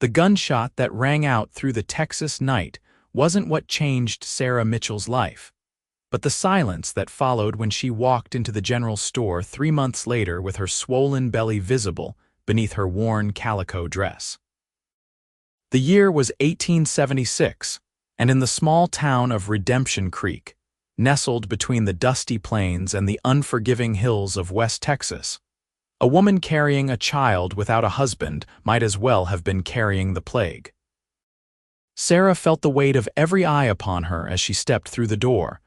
The gunshot that rang out through the Texas night wasn't what changed Sarah Mitchell's life, but the silence that followed when she walked into the general store 3 months later with her swollen belly visible beneath her worn calico dress. The year was 1876, and in the small town of Redemption Creek, nestled between the dusty plains and the unforgiving hills of West Texas, a woman carrying a child without a husband might as well have been carrying the plague. Sarah felt the weight of every eye upon her as she stepped through the door,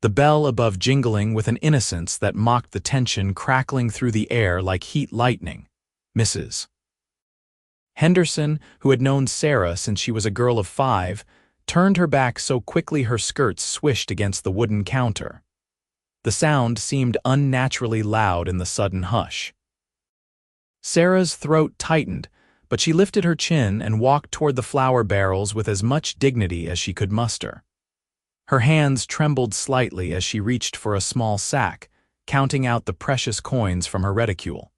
the bell above jingling with an innocence that mocked the tension crackling through the air like heat lightning. Mrs. Henderson, who had known Sarah since she was a girl of 5, turned her back so quickly her skirts swished against the wooden counter. The sound seemed unnaturally loud in the sudden hush. Sarah's throat tightened, but she lifted her chin and walked toward the flour barrels with as much dignity as she could muster. Her hands trembled slightly as she reached for a small sack, counting out the precious coins from her reticule.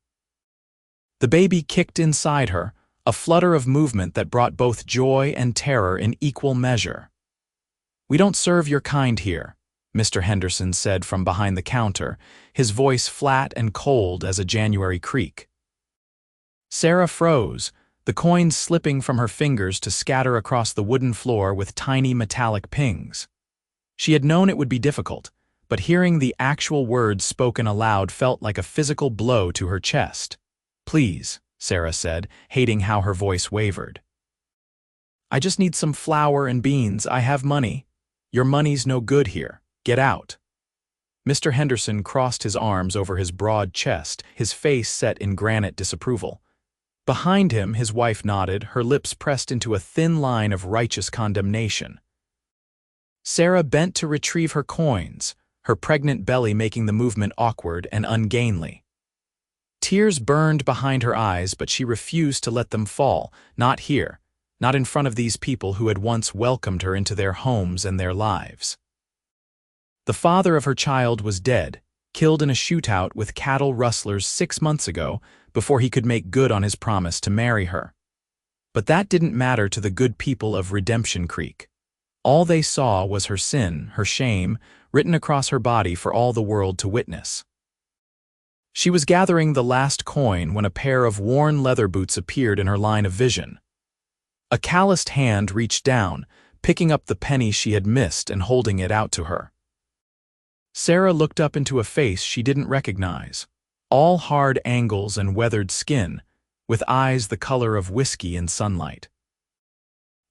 The baby kicked inside her, a flutter of movement that brought both joy and terror in equal measure. "We don't serve your kind here," Mr. Henderson said from behind the counter, his voice flat and cold as a January creek. Sarah froze, the coins slipping from her fingers to scatter across the wooden floor with tiny metallic pings. She had known it would be difficult, but hearing the actual words spoken aloud felt like a physical blow to her chest. "Please," Sarah said, hating how her voice wavered. "I just need some flour and beans. I have money. Your money's no good here. Get out." Mr. Henderson crossed his arms over his broad chest, his face set in granite disapproval. Behind him, his wife nodded, her lips pressed into a thin line of righteous condemnation. Sarah bent to retrieve her coins, her pregnant belly making the movement awkward and ungainly. Tears burned behind her eyes, but she refused to let them fall, not here, not in front of these people who had once welcomed her into their homes and their lives. The father of her child was dead, killed in a shootout with cattle rustlers 6 months ago before he could make good on his promise to marry her. But that didn't matter to the good people of Redemption Creek. All they saw was her sin, her shame, written across her body for all the world to witness. She was gathering the last coin when a pair of worn leather boots appeared in her line of vision. A calloused hand reached down, picking up the penny she had missed and holding it out to her. Sarah looked up into a face she didn't recognize, all hard angles and weathered skin, with eyes the color of whiskey in sunlight.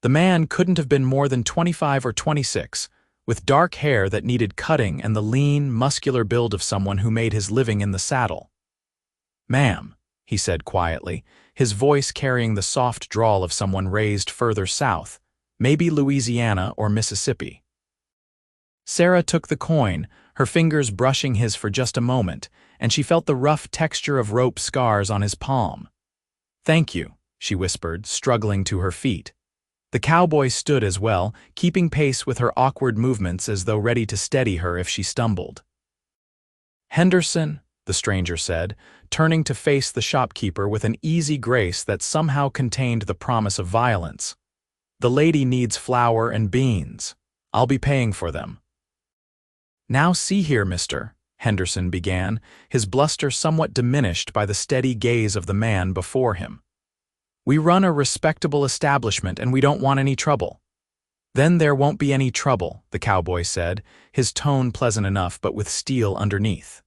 The man couldn't have been more than 25 or 26, with dark hair that needed cutting and the lean, muscular build of someone who made his living in the saddle. "Ma'am," he said quietly, his voice carrying the soft drawl of someone raised further south, maybe Louisiana or Mississippi. Sarah took the coin, her fingers brushing his for just a moment, and she felt the rough texture of rope scars on his palm. "Thank you," she whispered, struggling to her feet. The cowboy stood as well, keeping pace with her awkward movements as though ready to steady her if she stumbled. "Henderson," the stranger said, turning to face the shopkeeper with an easy grace that somehow contained the promise of violence. "The lady needs flour and beans. I'll be paying for them." "Now see here, mister," Henderson began, his bluster somewhat diminished by the steady gaze of the man before him. "We run a respectable establishment and we don't want any trouble." "Then there won't be any trouble," the cowboy said, his tone pleasant enough but with steel underneath.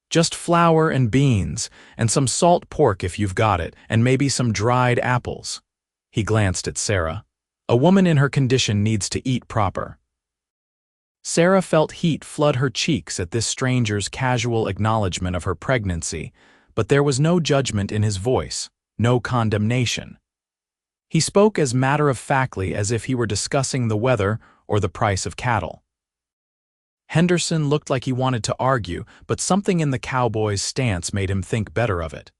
"Just flour and beans, and some salt pork if you've got it, and maybe some dried apples." He glanced at Sarah. "A woman in her condition needs to eat proper." Sarah felt heat flood her cheeks at this stranger's casual acknowledgement of her pregnancy, but there was no judgment in his voice, no condemnation. He spoke as matter-of-factly as if he were discussing the weather or the price of cattle. Henderson looked like he wanted to argue, but something in the cowboy's stance made him think better of it.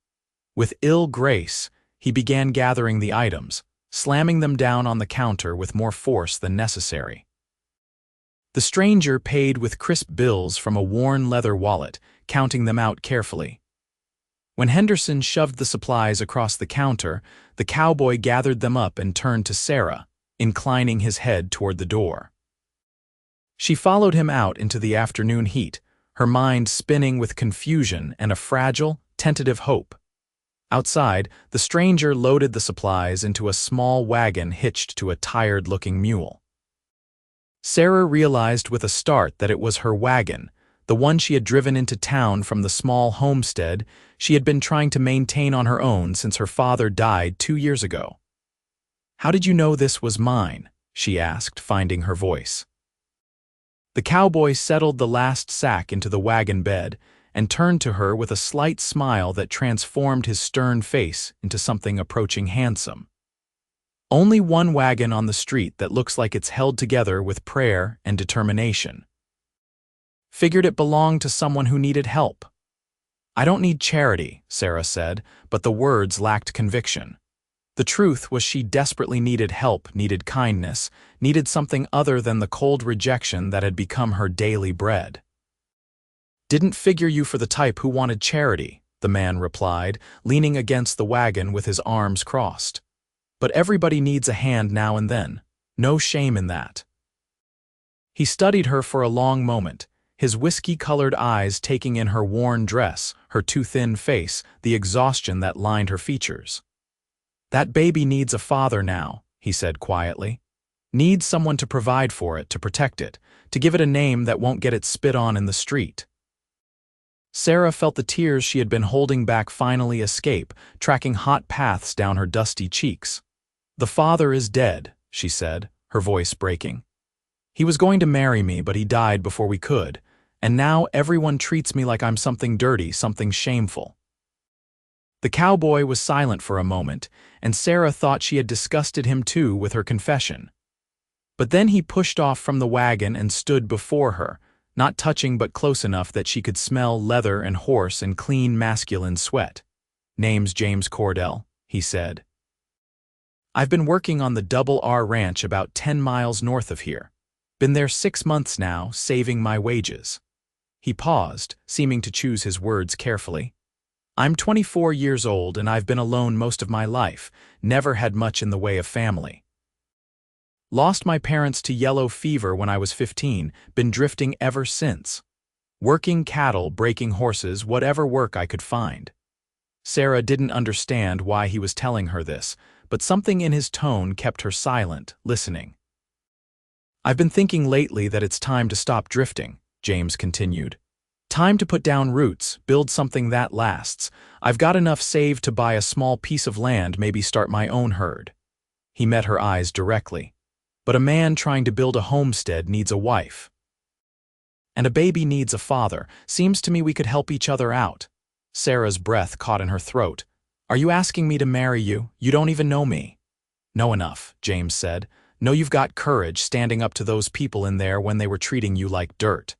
With ill grace, he began gathering the items, slamming them down on the counter with more force than necessary. The stranger paid with crisp bills from a worn leather wallet, counting them out carefully. When Henderson shoved the supplies across the counter, the cowboy gathered them up and turned to Sarah, inclining his head toward the door. She followed him out into the afternoon heat, her mind spinning with confusion and a fragile, tentative hope. Outside, the stranger loaded the supplies into a small wagon hitched to a tired-looking mule. Sarah realized with a start that it was her wagon, the one she had driven into town from the small homestead she had been trying to maintain on her own since her father died 2 years ago. "How did you know this was mine?" she asked, finding her voice. The cowboy settled the last sack into the wagon bed and turned to her with a slight smile that transformed his stern face into something approaching handsome. "Only one wagon on the street that looks like it's held together with prayer and determination. Figured it belonged to someone who needed help." "I don't need charity," Sarah said, but the words lacked conviction. The truth was she desperately needed help, needed kindness, needed something other than the cold rejection that had become her daily bread. "Didn't figure you for the type who wanted charity," the man replied, leaning against the wagon with his arms crossed. "But everybody needs a hand now and then. No shame in that." He studied her for a long moment, his whiskey-colored eyes taking in her worn dress, her too thin face, the exhaustion that lined her features. "That baby needs a father now," he said quietly. "Needs someone to provide for it, to protect it, to give it a name that won't get it spit on in the street." Sarah felt the tears she had been holding back finally escape, tracking hot paths down her dusty cheeks. "The father is dead," she said, her voice breaking. "He was going to marry me, but he died before we could, and now everyone treats me like I'm something dirty, something shameful." The cowboy was silent for a moment, and Sarah thought she had disgusted him too with her confession. But then he pushed off from the wagon and stood before her, not touching but close enough that she could smell leather and horse and clean masculine sweat. "Name's James Cordell," he said. "I've been working on the Double R Ranch about 10 miles north of here. Been there 6 months now, saving my wages." He paused, seeming to choose his words carefully. "I'm 24 years old and I've been alone most of my life, never had much in the way of family. Lost my parents to yellow fever when I was 15, been drifting ever since. Working cattle, breaking horses, whatever work I could find." Sarah didn't understand why he was telling her this, but something in his tone kept her silent, listening. "I've been thinking lately that it's time to stop drifting," James continued. "Time to put down roots, build something that lasts. I've got enough saved to buy a small piece of land, maybe start my own herd." He met her eyes directly. "But a man trying to build a homestead needs a wife. And a baby needs a father. Seems to me we could help each other out." Sarah's breath caught in her throat. "Are you asking me to marry you? You don't even know me." "Know enough," James said. "Know you've got courage standing up to those people in there when they were treating you like dirt.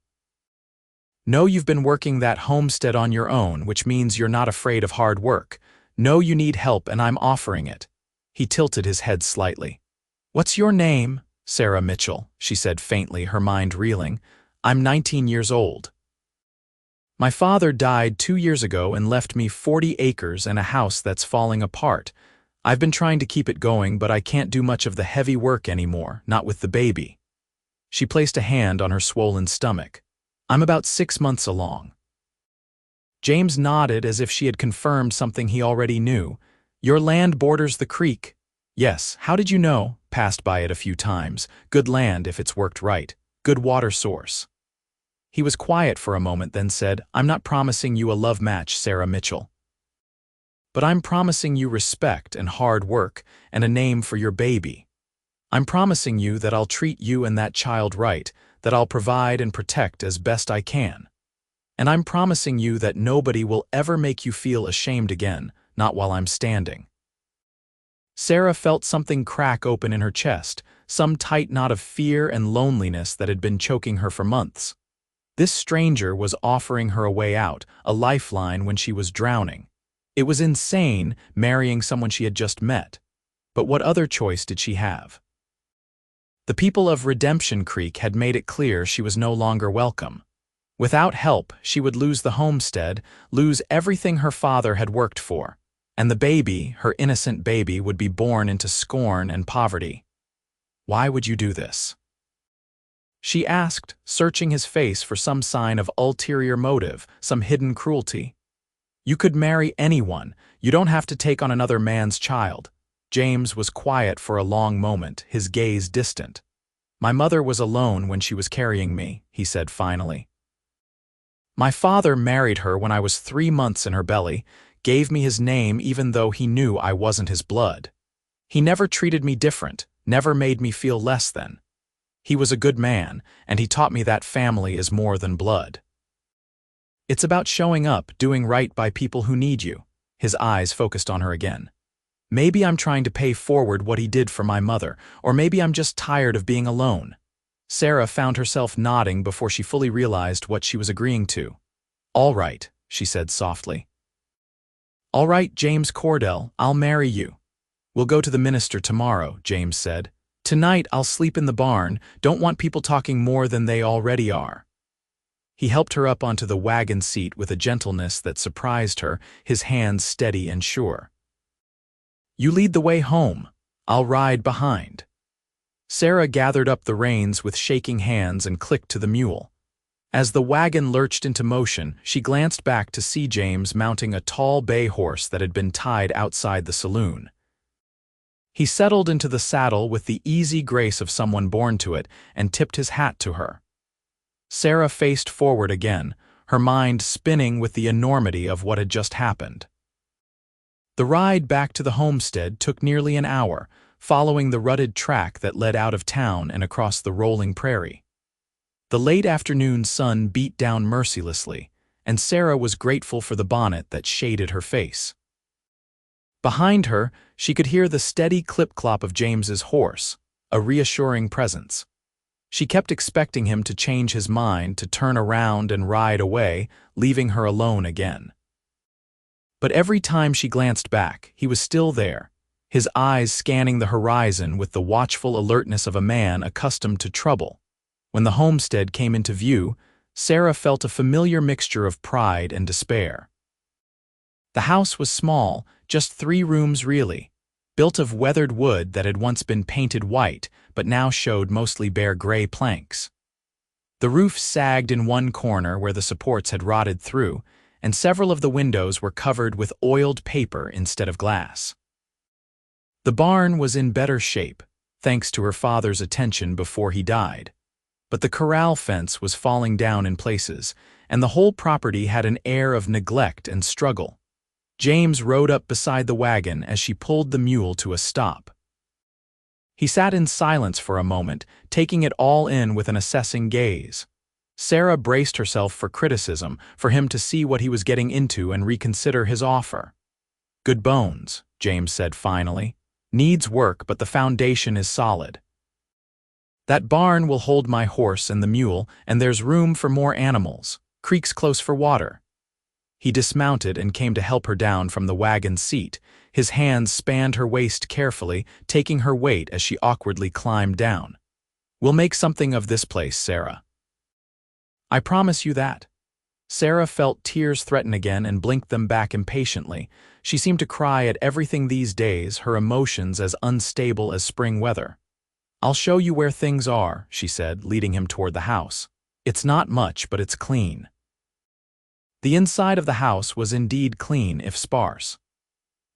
Know you've been working that homestead on your own, which means you're not afraid of hard work. Know you need help and I'm offering it." He tilted his head slightly. "What's your name?" "Sarah Mitchell," she said faintly, her mind reeling. "I'm 19 years old. My father died 2 years ago and left me 40 acres and a house that's falling apart. I've been trying to keep it going, but I can't do much of the heavy work anymore, not with the baby." She placed a hand on her swollen stomach. "I'm about 6 months along." James nodded as if she had confirmed something he already knew. "Your land borders the creek." "Yes, how did you know?" "Passed by it a few times. Good land if it's worked right. Good water source." He was quiet for a moment, then said, "I'm not promising you a love match, Sarah Mitchell. But I'm promising you respect and hard work and a name for your baby. I'm promising you that I'll treat you and that child right, that I'll provide and protect as best I can. And I'm promising you that nobody will ever make you feel ashamed again, not while I'm standing." Sarah felt something crack open in her chest, some tight knot of fear and loneliness that had been choking her for months. This stranger was offering her a way out, a lifeline when she was drowning. It was insane marrying someone she had just met. But what other choice did she have? The people of Redemption Creek had made it clear she was no longer welcome. Without help, she would lose the homestead, lose everything her father had worked for, and the baby, her innocent baby, would be born into scorn and poverty. "Why would you do this?" she asked, searching his face for some sign of ulterior motive, some hidden cruelty. "You could marry anyone. You don't have to take on another man's child." James was quiet for a long moment, his gaze distant. "My mother was alone when she was carrying me," he said finally. "My father married her when I was 3 months in her belly, gave me his name even though he knew I wasn't his blood. He never treated me different, never made me feel less than. He was a good man, and he taught me that family is more than blood. It's about showing up, doing right by people who need you." His eyes focused on her again. "Maybe I'm trying to pay forward what he did for my mother, or maybe I'm just tired of being alone." Sarah found herself nodding before she fully realized what she was agreeing to. "All right," she said softly. "All right, James Cordell, I'll marry you." "We'll go to the minister tomorrow," James said. "Tonight I'll sleep in the barn, don't want people talking more than they already are." He helped her up onto the wagon seat with a gentleness that surprised her, his hands steady and sure. "You lead the way home. I'll ride behind." Sarah gathered up the reins with shaking hands and clicked to the mule. As the wagon lurched into motion, she glanced back to see James mounting a tall bay horse that had been tied outside the saloon. He settled into the saddle with the easy grace of someone born to it and tipped his hat to her. Sarah faced forward again, her mind spinning with the enormity of what had just happened. The ride back to the homestead took nearly an hour, following the rutted track that led out of town and across the rolling prairie. The late afternoon sun beat down mercilessly, and Sarah was grateful for the bonnet that shaded her face. Behind her, she could hear the steady clip-clop of James's horse, a reassuring presence. She kept expecting him to change his mind, to turn around and ride away, leaving her alone again. But every time she glanced back, he was still there, his eyes scanning the horizon with the watchful alertness of a man accustomed to trouble. When the homestead came into view, Sarah felt a familiar mixture of pride and despair. The house was small, just 3 rooms really, built of weathered wood that had once been painted white but now showed mostly bare gray planks. The roof sagged in one corner where the supports had rotted through, and several of the windows were covered with oiled paper instead of glass. The barn was in better shape, thanks to her father's attention before he died. But the corral fence was falling down in places, and the whole property had an air of neglect and struggle. James rode up beside the wagon as she pulled the mule to a stop. He sat in silence for a moment, taking it all in with an assessing gaze. Sarah braced herself for criticism, for him to see what he was getting into and reconsider his offer. "Good bones," James said finally. "Needs work, but the foundation is solid. That barn will hold my horse and the mule, and there's room for more animals. Creek's close for water." He dismounted and came to help her down from the wagon seat. His hands spanned her waist carefully, taking her weight as she awkwardly climbed down. "We'll make something of this place, Sarah. I promise you that." Sarah felt tears threaten again and blinked them back impatiently. She seemed to cry at everything these days, her emotions as unstable as spring weather. "I'll show you where things are," she said, leading him toward the house. "It's not much, but it's clean." The inside of the house was indeed clean, if sparse.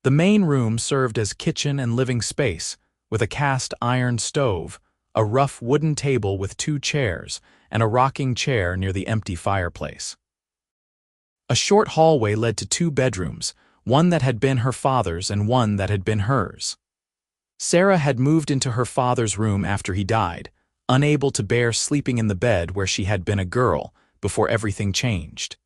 The main room served as kitchen and living space, with a cast iron stove, a rough wooden table with 2 chairs, and a rocking chair near the empty fireplace. A short hallway led to 2 bedrooms, one that had been her father's and one that had been hers. Sarah had moved into her father's room after he died, unable to bear sleeping in the bed where she had been a girl, before everything changed.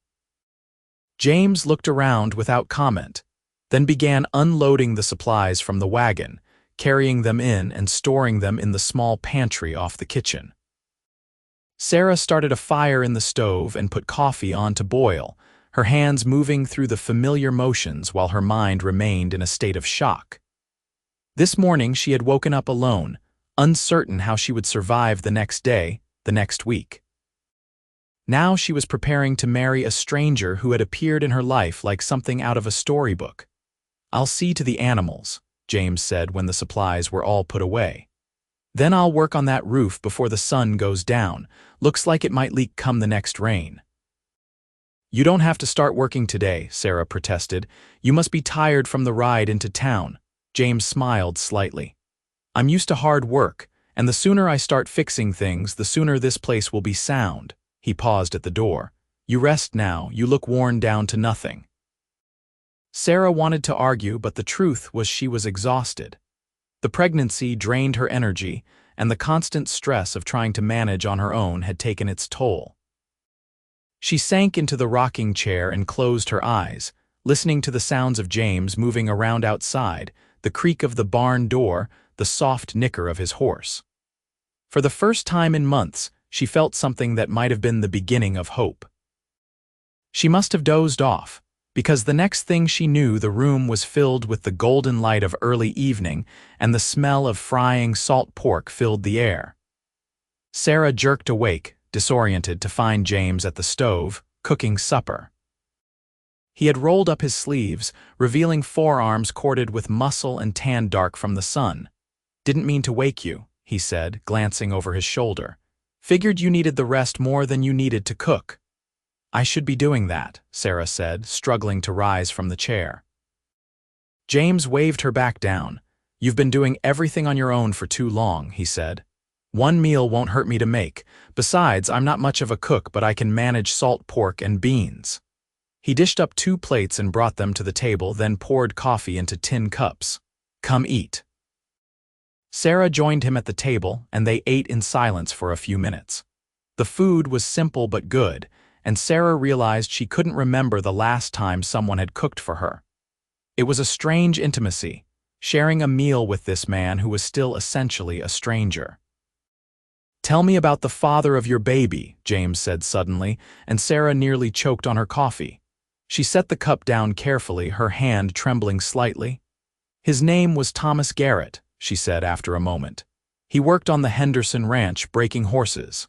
James looked around without comment, then began unloading the supplies from the wagon, carrying them in and storing them in the small pantry off the kitchen. Sarah started a fire in the stove and put coffee on to boil, her hands moving through the familiar motions while her mind remained in a state of shock. This morning she had woken up alone, uncertain how she would survive the next day, the next week. Now she was preparing to marry a stranger who had appeared in her life like something out of a storybook. "I'll see to the animals," James said when the supplies were all put away. "Then I'll work on that roof before the sun goes down. Looks like it might leak come the next rain." "You don't have to start working today," Sarah protested. "You must be tired from the ride into town." James smiled slightly. "I'm used to hard work, and the sooner I start fixing things, the sooner this place will be sound." He paused at the door. "You rest now, you look worn down to nothing." Sarah wanted to argue, but the truth was she was exhausted. The pregnancy drained her energy, and the constant stress of trying to manage on her own had taken its toll. She sank into the rocking chair and closed her eyes, listening to the sounds of James moving around outside, the creak of the barn door, the soft nicker of his horse. For the first time in months, she felt something that might have been the beginning of hope. She must have dozed off, because the next thing she knew, the room was filled with the golden light of early evening, and the smell of frying salt pork filled the air. Sarah jerked awake, disoriented, to find James at the stove, cooking supper. He had rolled up his sleeves, revealing forearms corded with muscle and tanned dark from the sun. "Didn't mean to wake you," he said, glancing over his shoulder. "Figured you needed the rest more than you needed to cook." "I should be doing that," Sarah said, struggling to rise from the chair. James waved her back down. "You've been doing everything on your own for too long," he said. "One meal won't hurt me to make. Besides, I'm not much of a cook, but I can manage salt pork and beans." He dished up 2 plates and brought them to the table, then poured coffee into tin cups. "Come eat." Sarah joined him at the table, and they ate in silence for a few minutes. The food was simple but good, and Sarah realized she couldn't remember the last time someone had cooked for her. It was a strange intimacy, sharing a meal with this man who was still essentially a stranger. "Tell me about the father of your baby," James said suddenly, and Sarah nearly choked on her coffee. She set the cup down carefully, her hand trembling slightly. "His name was Thomas Garrett," she said after a moment. "He worked on the Henderson Ranch breaking horses.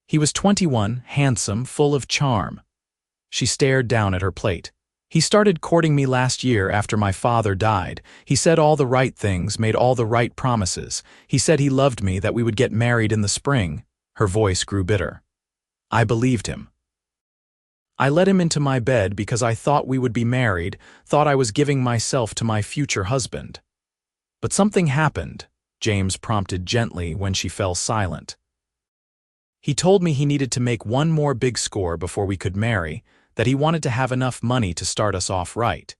He was 21, handsome, full of charm." She stared down at her plate. "He started courting me last year after my father died. He said all the right things, made all the right promises. He said he loved me, that we would get married in the spring." Her voice grew bitter. "I believed him. I let him into my bed because I thought we would be married, thought I was giving myself to my future husband. But something happened," James prompted gently when she fell silent. "He told me he needed to make one more big score before we could marry, that he wanted to have enough money to start us off right.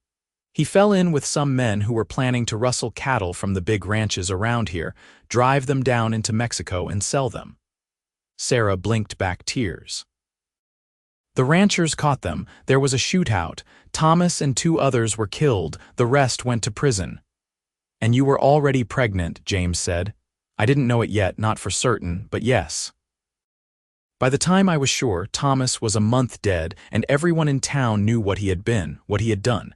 He fell in with some men who were planning to rustle cattle from the big ranches around here, drive them down into Mexico and sell them." Sarah blinked back tears. "The ranchers caught them, there was a shootout, Thomas and 2 others were killed, the rest went to prison." "And you were already pregnant," James said. "I didn't know it yet, not for certain, but yes. By the time I was sure, Thomas was a month dead, and everyone in town knew what he had been, what he had done.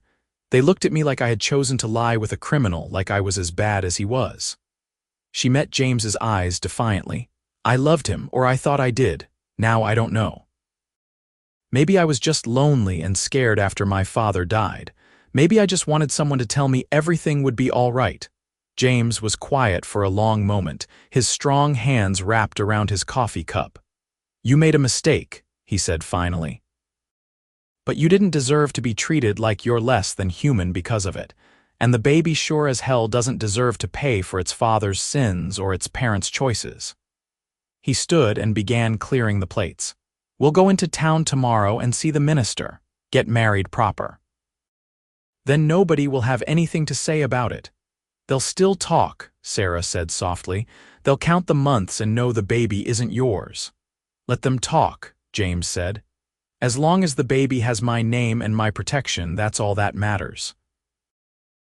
They looked at me like I had chosen to lie with a criminal, like I was as bad as he was." She met James's eyes defiantly. "I loved him, or I thought I did. Now I don't know. Maybe I was just lonely and scared after my father died. Maybe I just wanted someone to tell me everything would be all right." James was quiet for a long moment, his strong hands wrapped around his coffee cup. "You made a mistake," he said finally. "But you didn't deserve to be treated like you're less than human because of it. And the baby sure as hell doesn't deserve to pay for its father's sins or its parents' choices." He stood and began clearing the plates. "We'll go into town tomorrow and see the minister. Get married proper. Then nobody will have anything to say about it." "They'll still talk," Sarah said softly. "They'll count the months and know the baby isn't yours." "Let them talk," James said. "As long as the baby has my name and my protection, that's all that matters."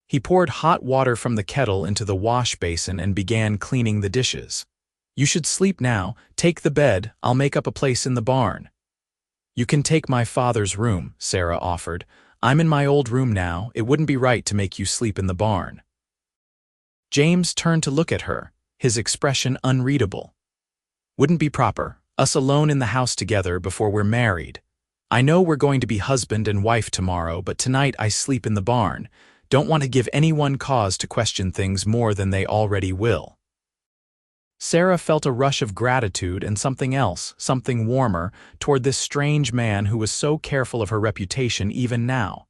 He poured hot water from the kettle into the wash basin and began cleaning the dishes. "You should sleep now. Take the bed. I'll make up a place in the barn." "You can take my father's room," Sarah offered. "I'm in my old room now. It wouldn't be right to make you sleep in the barn." James turned to look at her, his expression unreadable. "Wouldn't be proper. Us alone in the house together before we're married. I know we're going to be husband and wife tomorrow, but tonight I sleep in the barn. Don't want to give anyone cause to question things more than they already will." Sarah felt a rush of gratitude and something else, something warmer, toward this strange man who was so careful of her reputation even now.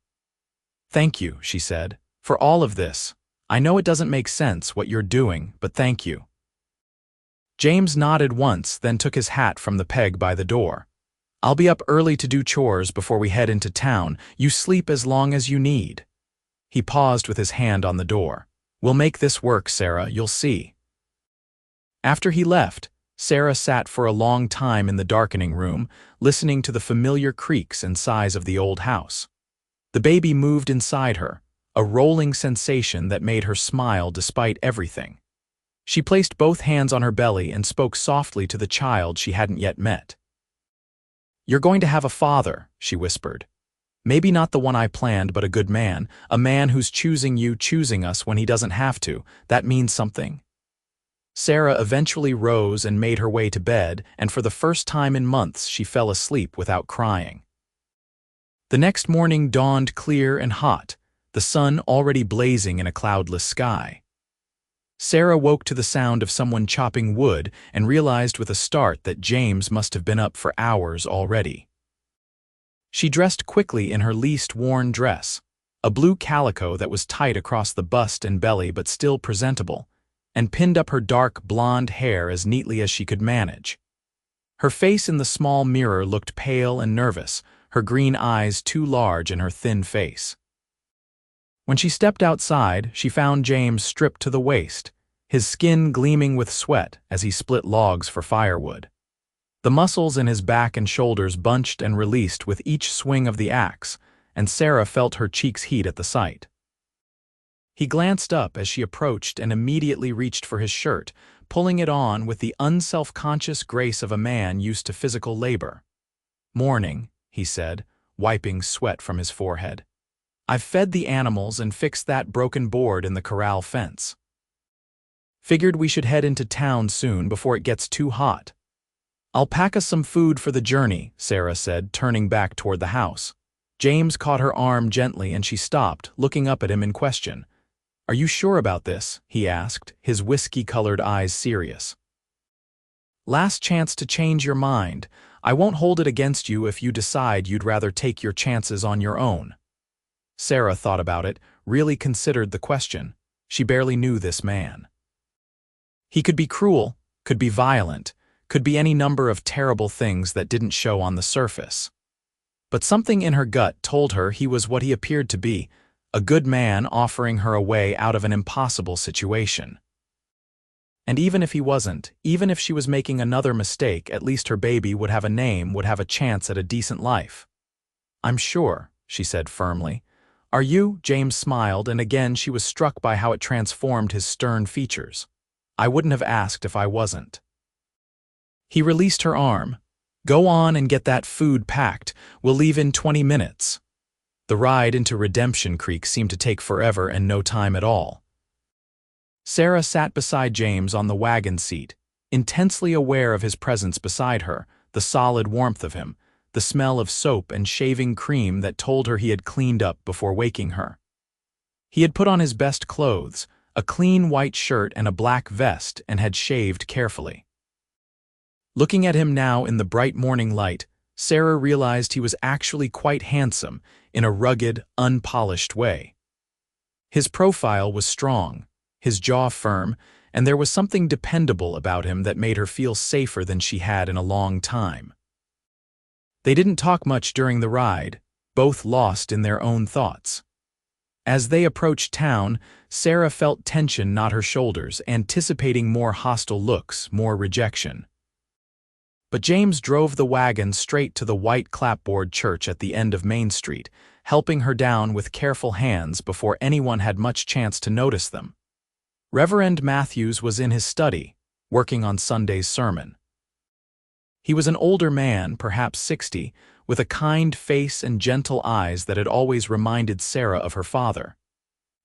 "Thank you," she said, "for all of this. I know it doesn't make sense what you're doing, but thank you." James nodded once, then took his hat from the peg by the door. "I'll be up early to do chores before we head into town. You sleep as long as you need." He paused with his hand on the door. "We'll make this work, Sarah, you'll see." After he left, Sarah sat for a long time in the darkening room, listening to the familiar creaks and sighs of the old house. The baby moved inside her, a rolling sensation that made her smile despite everything. She placed both hands on her belly and spoke softly to the child she hadn't yet met. "You're going to have a father," she whispered. "Maybe not the one I planned, but a good man, a man who's choosing you, choosing us when he doesn't have to. That means something." Sarah eventually rose and made her way to bed, and for the first time in months she fell asleep without crying. The next morning dawned clear and hot, the sun already blazing in a cloudless sky. Sarah woke to the sound of someone chopping wood and realized with a start that James must have been up for hours already. She dressed quickly in her least worn dress, a blue calico that was tight across the bust and belly but still presentable, and pinned up her dark blonde hair as neatly as she could manage. Her face in the small mirror looked pale and nervous, her green eyes too large in her thin face. When she stepped outside, she found James stripped to the waist, his skin gleaming with sweat as he split logs for firewood. The muscles in his back and shoulders bunched and released with each swing of the axe, and Sarah felt her cheeks heat at the sight. He glanced up as she approached and immediately reached for his shirt, pulling it on with the unself-conscious grace of a man used to physical labor. "Morning," he said, wiping sweat from his forehead. "I've fed the animals and fixed that broken board in the corral fence. Figured we should head into town soon before it gets too hot." "I'll pack us some food for the journey," Sarah said, turning back toward the house. James caught her arm gently and she stopped, looking up at him in question. "Are you sure about this?" he asked, his whiskey-colored eyes serious. "Last chance to change your mind. I won't hold it against you if you decide you'd rather take your chances on your own." Sarah thought about it, really considered the question. She barely knew this man. He could be cruel, could be violent, could be any number of terrible things that didn't show on the surface. But something in her gut told her he was what he appeared to be, a good man offering her a way out of an impossible situation. And even if he wasn't, even if she was making another mistake, at least her baby would have a name, would have a chance at a decent life. "I'm sure," she said firmly. "Are you?" James smiled, and again she was struck by how it transformed his stern features. "I wouldn't have asked if I wasn't." He released her arm. "Go on and get that food packed. We'll leave in 20 minutes. The ride into Redemption Creek seemed to take forever and no time at all. Sarah sat beside James on the wagon seat, intensely aware of his presence beside her, the solid warmth of him, the smell of soap and shaving cream that told her he had cleaned up before waking her. He had put on his best clothes, a clean white shirt and a black vest, and had shaved carefully. Looking at him now in the bright morning light, Sarah realized he was actually quite handsome in a rugged, unpolished way. His profile was strong, his jaw firm, and there was something dependable about him that made her feel safer than she had in a long time. They didn't talk much during the ride, both lost in their own thoughts. As they approached town, Sarah felt tension knot her shoulders, anticipating more hostile looks, more rejection. But James drove the wagon straight to the white clapboard church at the end of Main Street, helping her down with careful hands before anyone had much chance to notice them. Reverend Matthews was in his study, working on Sunday's sermon. He was an older man, perhaps 60, with a kind face and gentle eyes that had always reminded Sarah of her father.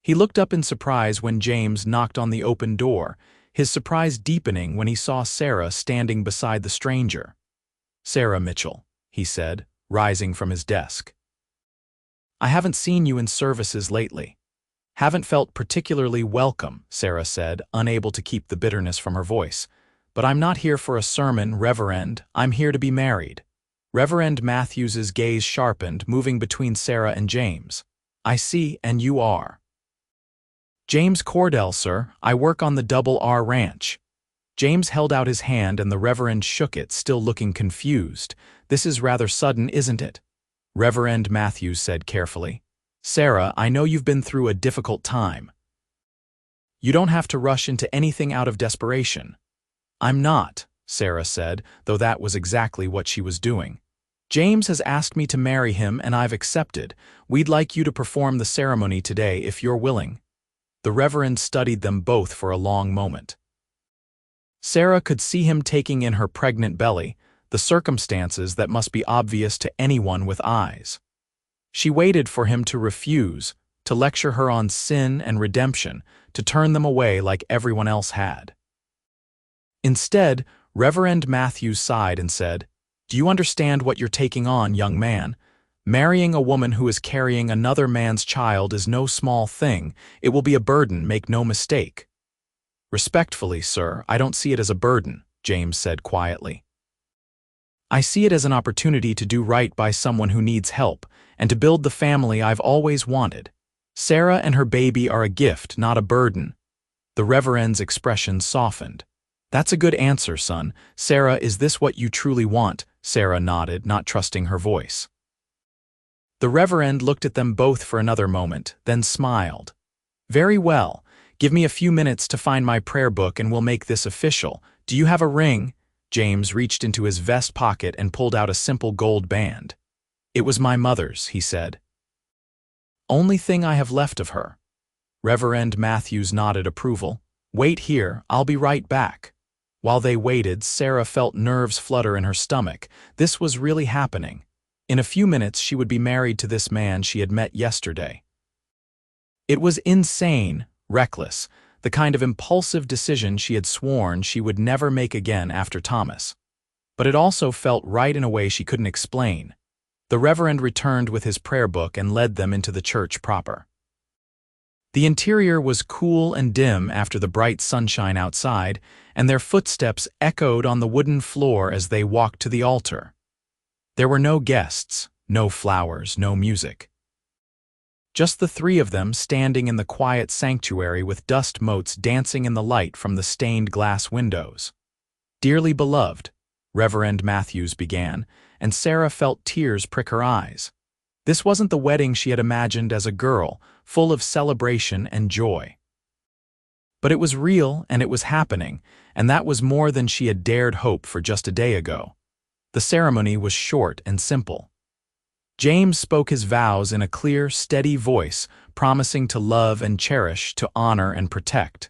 He looked up in surprise when James knocked on the open door, his surprise deepening when he saw Sarah standing beside the stranger. Sarah Mitchell, he said, rising from his desk. I haven't seen you in services lately. Haven't felt particularly welcome, Sarah said, unable to keep the bitterness from her voice. But I'm not here for a sermon, Reverend. I'm here to be married. Reverend Matthews's gaze sharpened, moving between Sarah and James. I see, and you are. James Cordell, sir. I work on the Double R Ranch. James held out his hand and the Reverend shook it, still looking confused. This is rather sudden, isn't it? Reverend Matthews said carefully. Sarah, I know you've been through a difficult time. You don't have to rush into anything out of desperation. I'm not, Sarah said, though that was exactly what she was doing. James has asked me to marry him and I've accepted. We'd like you to perform the ceremony today if you're willing. The Reverend studied them both for a long moment. Sarah could see him taking in her pregnant belly, the circumstances that must be obvious to anyone with eyes. She waited for him to refuse, to lecture her on sin and redemption, to turn them away like everyone else had. Instead, Reverend Matthews sighed and said, Do you understand what you're taking on, young man? Marrying a woman who is carrying another man's child is no small thing. It will be a burden, make no mistake. Respectfully, sir, I don't see it as a burden, James said quietly. I see it as an opportunity to do right by someone who needs help, and to build the family I've always wanted. Sarah and her baby are a gift, not a burden. The Reverend's expression softened. That's a good answer, son. Sarah, is this what you truly want? Sarah nodded, not trusting her voice. The Reverend looked at them both for another moment, then smiled. Very well. Give me a few minutes to find my prayer book and we'll make this official. Do you have a ring? James reached into his vest pocket and pulled out a simple gold band. It was my mother's, he said. Only thing I have left of her. Reverend Matthews nodded approval. Wait here, I'll be right back. While they waited, Sarah felt nerves flutter in her stomach. This was really happening. In a few minutes she would be married to this man she had met yesterday. It was insane, reckless, the kind of impulsive decision she had sworn she would never make again after Thomas. But it also felt right in a way she couldn't explain. The Reverend returned with his prayer book and led them into the church proper. The interior was cool and dim after the bright sunshine outside, and their footsteps echoed on the wooden floor as they walked to the altar. There were no guests, no flowers, no music. Just the three of them standing in the quiet sanctuary with dust motes dancing in the light from the stained glass windows. Dearly beloved, Reverend Matthews began, and Sarah felt tears prick her eyes. This wasn't the wedding she had imagined as a girl, full of celebration and joy. But it was real and it was happening, and that was more than she had dared hope for just a day ago. The ceremony was short and simple. James spoke his vows in a clear, steady voice, promising to love and cherish, to honor and protect.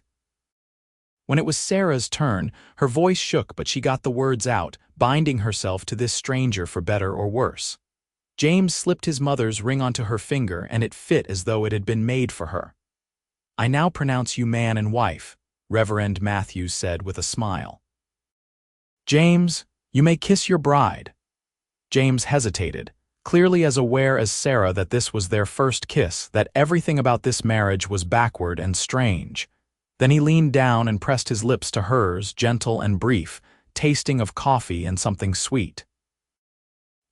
When it was Sarah's turn, her voice shook, but she got the words out, binding herself to this stranger for better or worse. James slipped his mother's ring onto her finger, and it fit as though it had been made for her. I now pronounce you man and wife, Reverend Matthews said with a smile. James, you may kiss your bride. James hesitated, clearly as aware as Sarah that this was their first kiss, that everything about this marriage was backward and strange. Then he leaned down and pressed his lips to hers, gentle and brief, tasting of coffee and something sweet.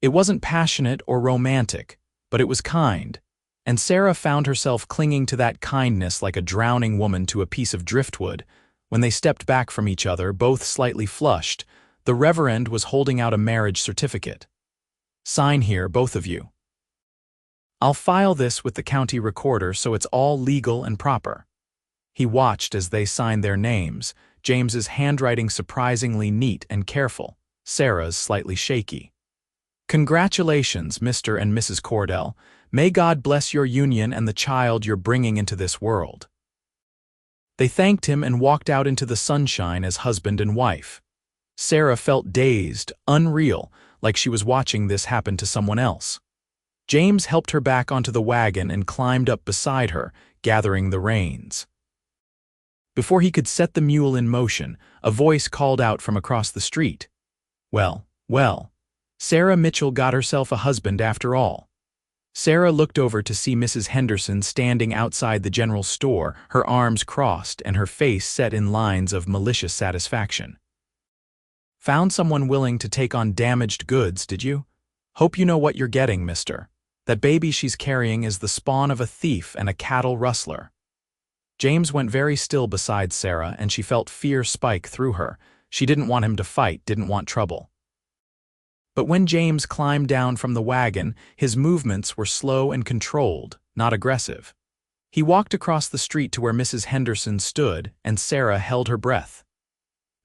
It wasn't passionate or romantic, but it was kind, and Sarah found herself clinging to that kindness like a drowning woman to a piece of driftwood. When they stepped back from each other, both slightly flushed, the Reverend was holding out a marriage certificate. Sign here, both of you. I'll file this with the county recorder so it's all legal and proper. He watched as they signed their names, James's handwriting surprisingly neat and careful, Sarah's slightly shaky. Congratulations, Mr. and Mrs. Cordell. May God bless your union and the child you're bringing into this world. They thanked him and walked out into the sunshine as husband and wife. Sarah felt dazed, unreal, like she was watching this happen to someone else. James helped her back onto the wagon and climbed up beside her, gathering the reins. Before he could set the mule in motion, a voice called out from across the street. Well, well. Sarah Mitchell got herself a husband after all. Sarah looked over to see Mrs. Henderson standing outside the general store, her arms crossed and her face set in lines of malicious satisfaction. "Found someone willing to take on damaged goods, did you? Hope you know what you're getting, mister. That baby she's carrying is the spawn of a thief and a cattle rustler." James went very still beside Sarah, and she felt fear spike through her. She didn't want him to fight, didn't want trouble. But when James climbed down from the wagon, his movements were slow and controlled, not aggressive. He walked across the street to where Mrs. Henderson stood, and Sarah held her breath.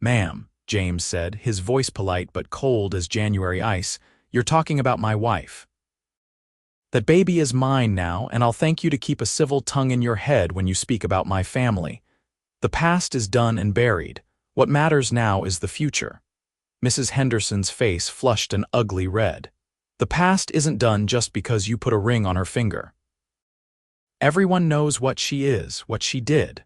"Ma'am," James said, his voice polite but cold as January ice, "you're talking about my wife. That baby is mine now, and I'll thank you to keep a civil tongue in your head when you speak about my family. The past is done and buried. What matters now is the future." Mrs. Henderson's face flushed an ugly red. "The past isn't done just because you put a ring on her finger. Everyone knows what she is, what she did."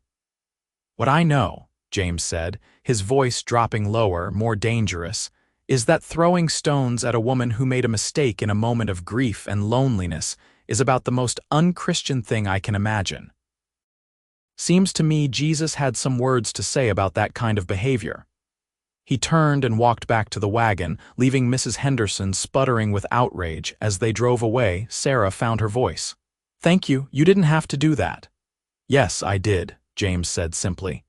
"What I know," James said, his voice dropping lower, more dangerous, "is that throwing stones at a woman who made a mistake in a moment of grief and loneliness is about the most unchristian thing I can imagine. Seems to me Jesus had some words to say about that kind of behavior." He turned and walked back to the wagon, leaving Mrs. Henderson sputtering with outrage. As they drove away, Sarah found her voice. "Thank you, you didn't have to do that." "Yes, I did," James said simply.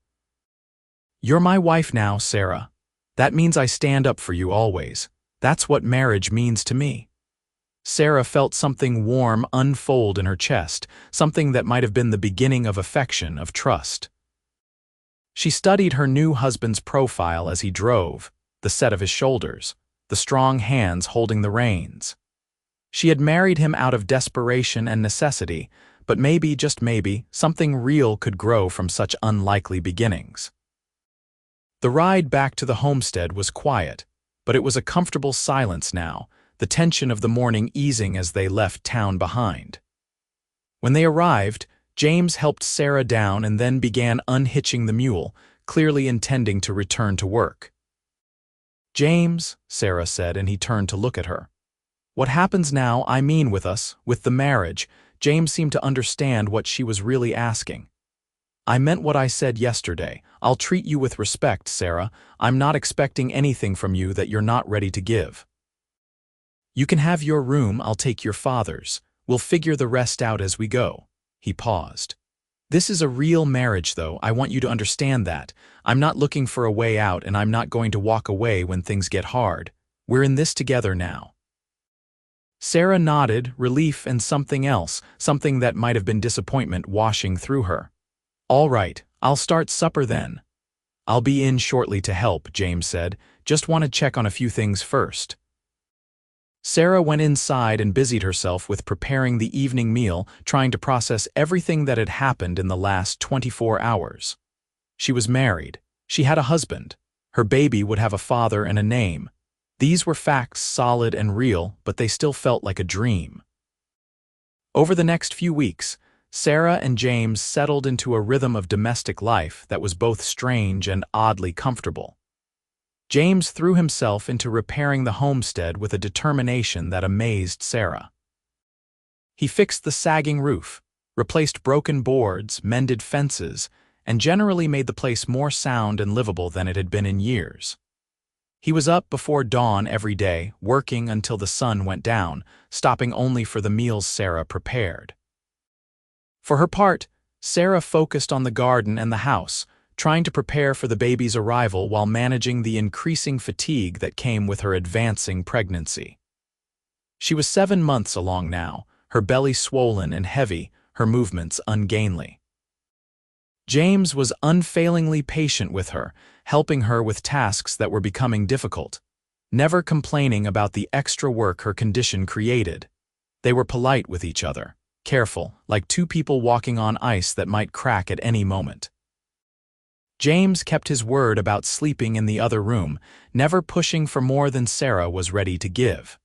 "You're my wife now, Sarah. That means I stand up for you always. That's what marriage means to me." Sarah felt something warm unfold in her chest, something that might have been the beginning of affection, of trust. She studied her new husband's profile as he drove, the set of his shoulders, the strong hands holding the reins. She had married him out of desperation and necessity, but maybe, just maybe, something real could grow from such unlikely beginnings. The ride back to the homestead was quiet, but it was a comfortable silence now, the tension of the morning easing as they left town behind. When they arrived, James helped Sarah down and then began unhitching the mule, clearly intending to return to work. "James," Sarah said, and he turned to look at her. "What happens now, I mean with us, with the marriage." James seemed to understand what she was really asking. "I meant what I said yesterday. I'll treat you with respect, Sarah. I'm not expecting anything from you that you're not ready to give. You can have your room, I'll take your father's. We'll figure the rest out as we go." He paused. "This is a real marriage, though. I want you to understand that. I'm not looking for a way out, and I'm not going to walk away when things get hard. We're in this together now." Sarah nodded, relief and something else, something that might have been disappointment washing through her. "All right, I'll start supper then." "I'll be in shortly to help," James said. "Just want to check on a few things first." Sarah went inside and busied herself with preparing the evening meal, trying to process everything that had happened in the last 24 hours. She was married. She had a husband. Her baby would have a father and a name. These were facts, solid and real, but they still felt like a dream. Over the next few weeks, Sarah and James settled into a rhythm of domestic life that was both strange and oddly comfortable. James threw himself into repairing the homestead with a determination that amazed Sarah. He fixed the sagging roof, replaced broken boards, mended fences, and generally made the place more sound and livable than it had been in years. He was up before dawn every day, working until the sun went down, stopping only for the meals Sarah prepared. For her part, Sarah focused on the garden and the house, trying to prepare for the baby's arrival while managing the increasing fatigue that came with her advancing pregnancy. She was 7 months along now, her belly swollen and heavy, her movements ungainly. James was unfailingly patient with her, helping her with tasks that were becoming difficult, never complaining about the extra work her condition created. They were polite with each other, careful, like two people walking on ice that might crack at any moment. James kept his word about sleeping in the other room, never pushing for more than Sarah was ready to give.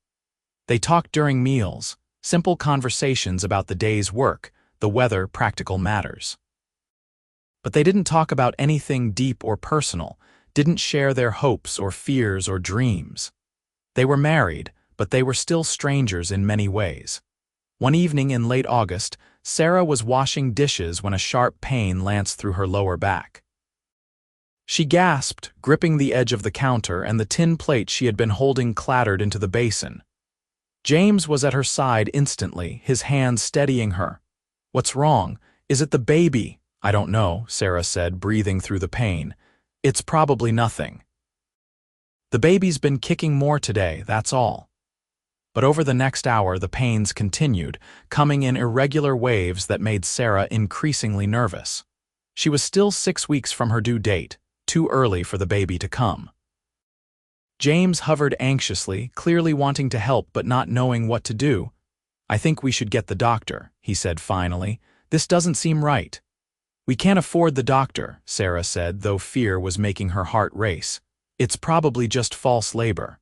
They talked during meals, simple conversations about the day's work, the weather, practical matters. But they didn't talk about anything deep or personal, didn't share their hopes or fears or dreams. They were married, but they were still strangers in many ways. One evening in late August, Sarah was washing dishes when a sharp pain lanced through her lower back. She gasped, gripping the edge of the counter, and the tin plate she had been holding clattered into the basin. James was at her side instantly, his hands steadying her. "What's wrong? Is it the baby?" "I don't know," Sarah said, breathing through the pain. "It's probably nothing. The baby's been kicking more today, that's all." But over the next hour the pains continued, coming in irregular waves that made Sarah increasingly nervous. She was still 6 weeks from her due date, too early for the baby to come. James hovered anxiously, clearly wanting to help but not knowing what to do. "I think we should get the doctor," he said finally. "This doesn't seem right." "We can't afford the doctor," Sarah said, though fear was making her heart race. "It's probably just false labor.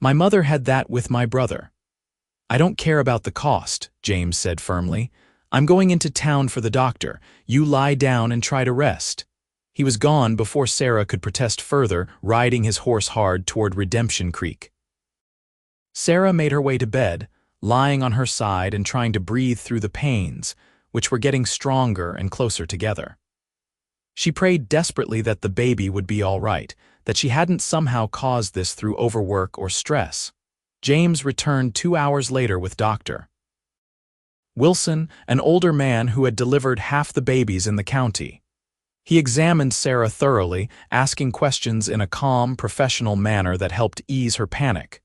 My mother had that with my brother." "I don't care about the cost," James said firmly. "I'm going into town for the doctor. You lie down and try to rest." He was gone before Sarah could protest further, riding his horse hard toward Redemption Creek. Sarah made her way to bed, lying on her side and trying to breathe through the pains, which were getting stronger and closer together. She prayed desperately that the baby would be all right, that she hadn't somehow caused this through overwork or stress. James returned 2 hours later with Dr. Wilson, an older man who had delivered half the babies in the county. He examined Sarah thoroughly, asking questions in a calm, professional manner that helped ease her panic.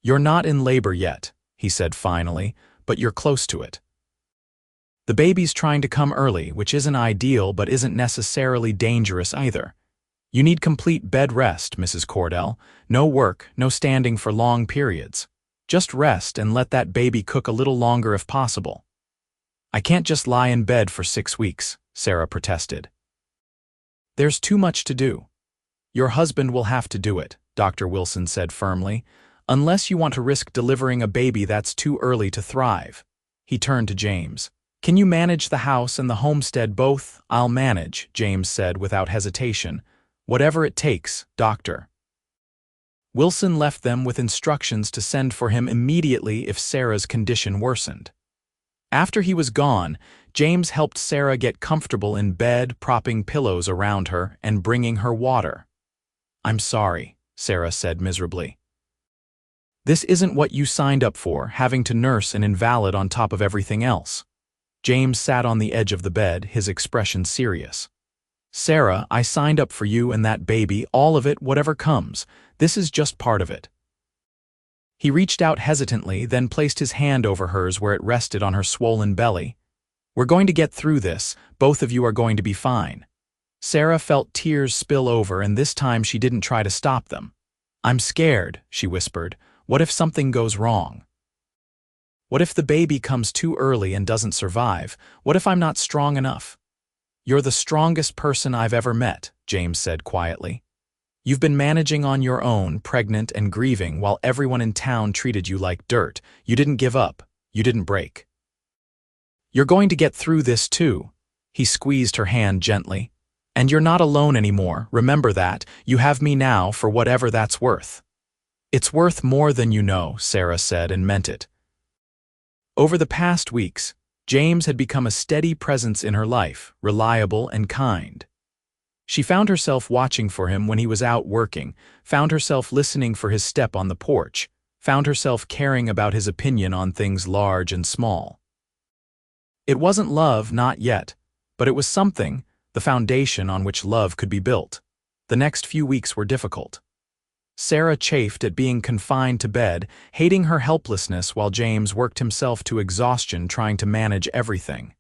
"You're not in labor yet," he said finally, "but you're close to it. The baby's trying to come early, which isn't ideal but isn't necessarily dangerous either. You need complete bed rest, Mrs. Cordell. No work, no standing for long periods. Just rest and let that baby cook a little longer if possible." "I can't just lie in bed for 6 weeks," Sarah protested. "There's too much to do. Your husband will have to do it," Dr. Wilson said firmly, "unless you want to risk delivering a baby that's too early to thrive." He turned to James. "Can you manage the house and the homestead both?" "I'll manage," James said without hesitation. "Whatever it takes, Doctor." Wilson left them with instructions to send for him immediately if Sarah's condition worsened. After he was gone, James helped Sarah get comfortable in bed, propping pillows around her and bringing her water. "I'm sorry," Sarah said miserably. "This isn't what you signed up for, having to nurse an invalid on top of everything else." James sat on the edge of the bed, his expression serious. "Sarah, I signed up for you and that baby, all of it, whatever comes. This is just part of it." He reached out hesitantly, then placed his hand over hers where it rested on her swollen belly. "We're going to get through this. Both of you are going to be fine." Sarah felt tears spill over, and this time she didn't try to stop them. "I'm scared," she whispered. "What if something goes wrong? What if the baby comes too early and doesn't survive? What if I'm not strong enough?" "You're the strongest person I've ever met," James said quietly. "You've been managing on your own, pregnant and grieving, while everyone in town treated you like dirt. You didn't give up. You didn't break. You're going to get through this too." He squeezed her hand gently. "And you're not alone anymore. Remember that. You have me now for whatever that's worth." "It's worth more than you know," Sarah said, and meant it. Over the past weeks, James had become a steady presence in her life, reliable and kind. She found herself watching for him when he was out working, found herself listening for his step on the porch, found herself caring about his opinion on things large and small. It wasn't love, not yet, but it was something, the foundation on which love could be built. The next few weeks were difficult. Sarah chafed at being confined to bed, hating her helplessness while James worked himself to exhaustion trying to manage everything.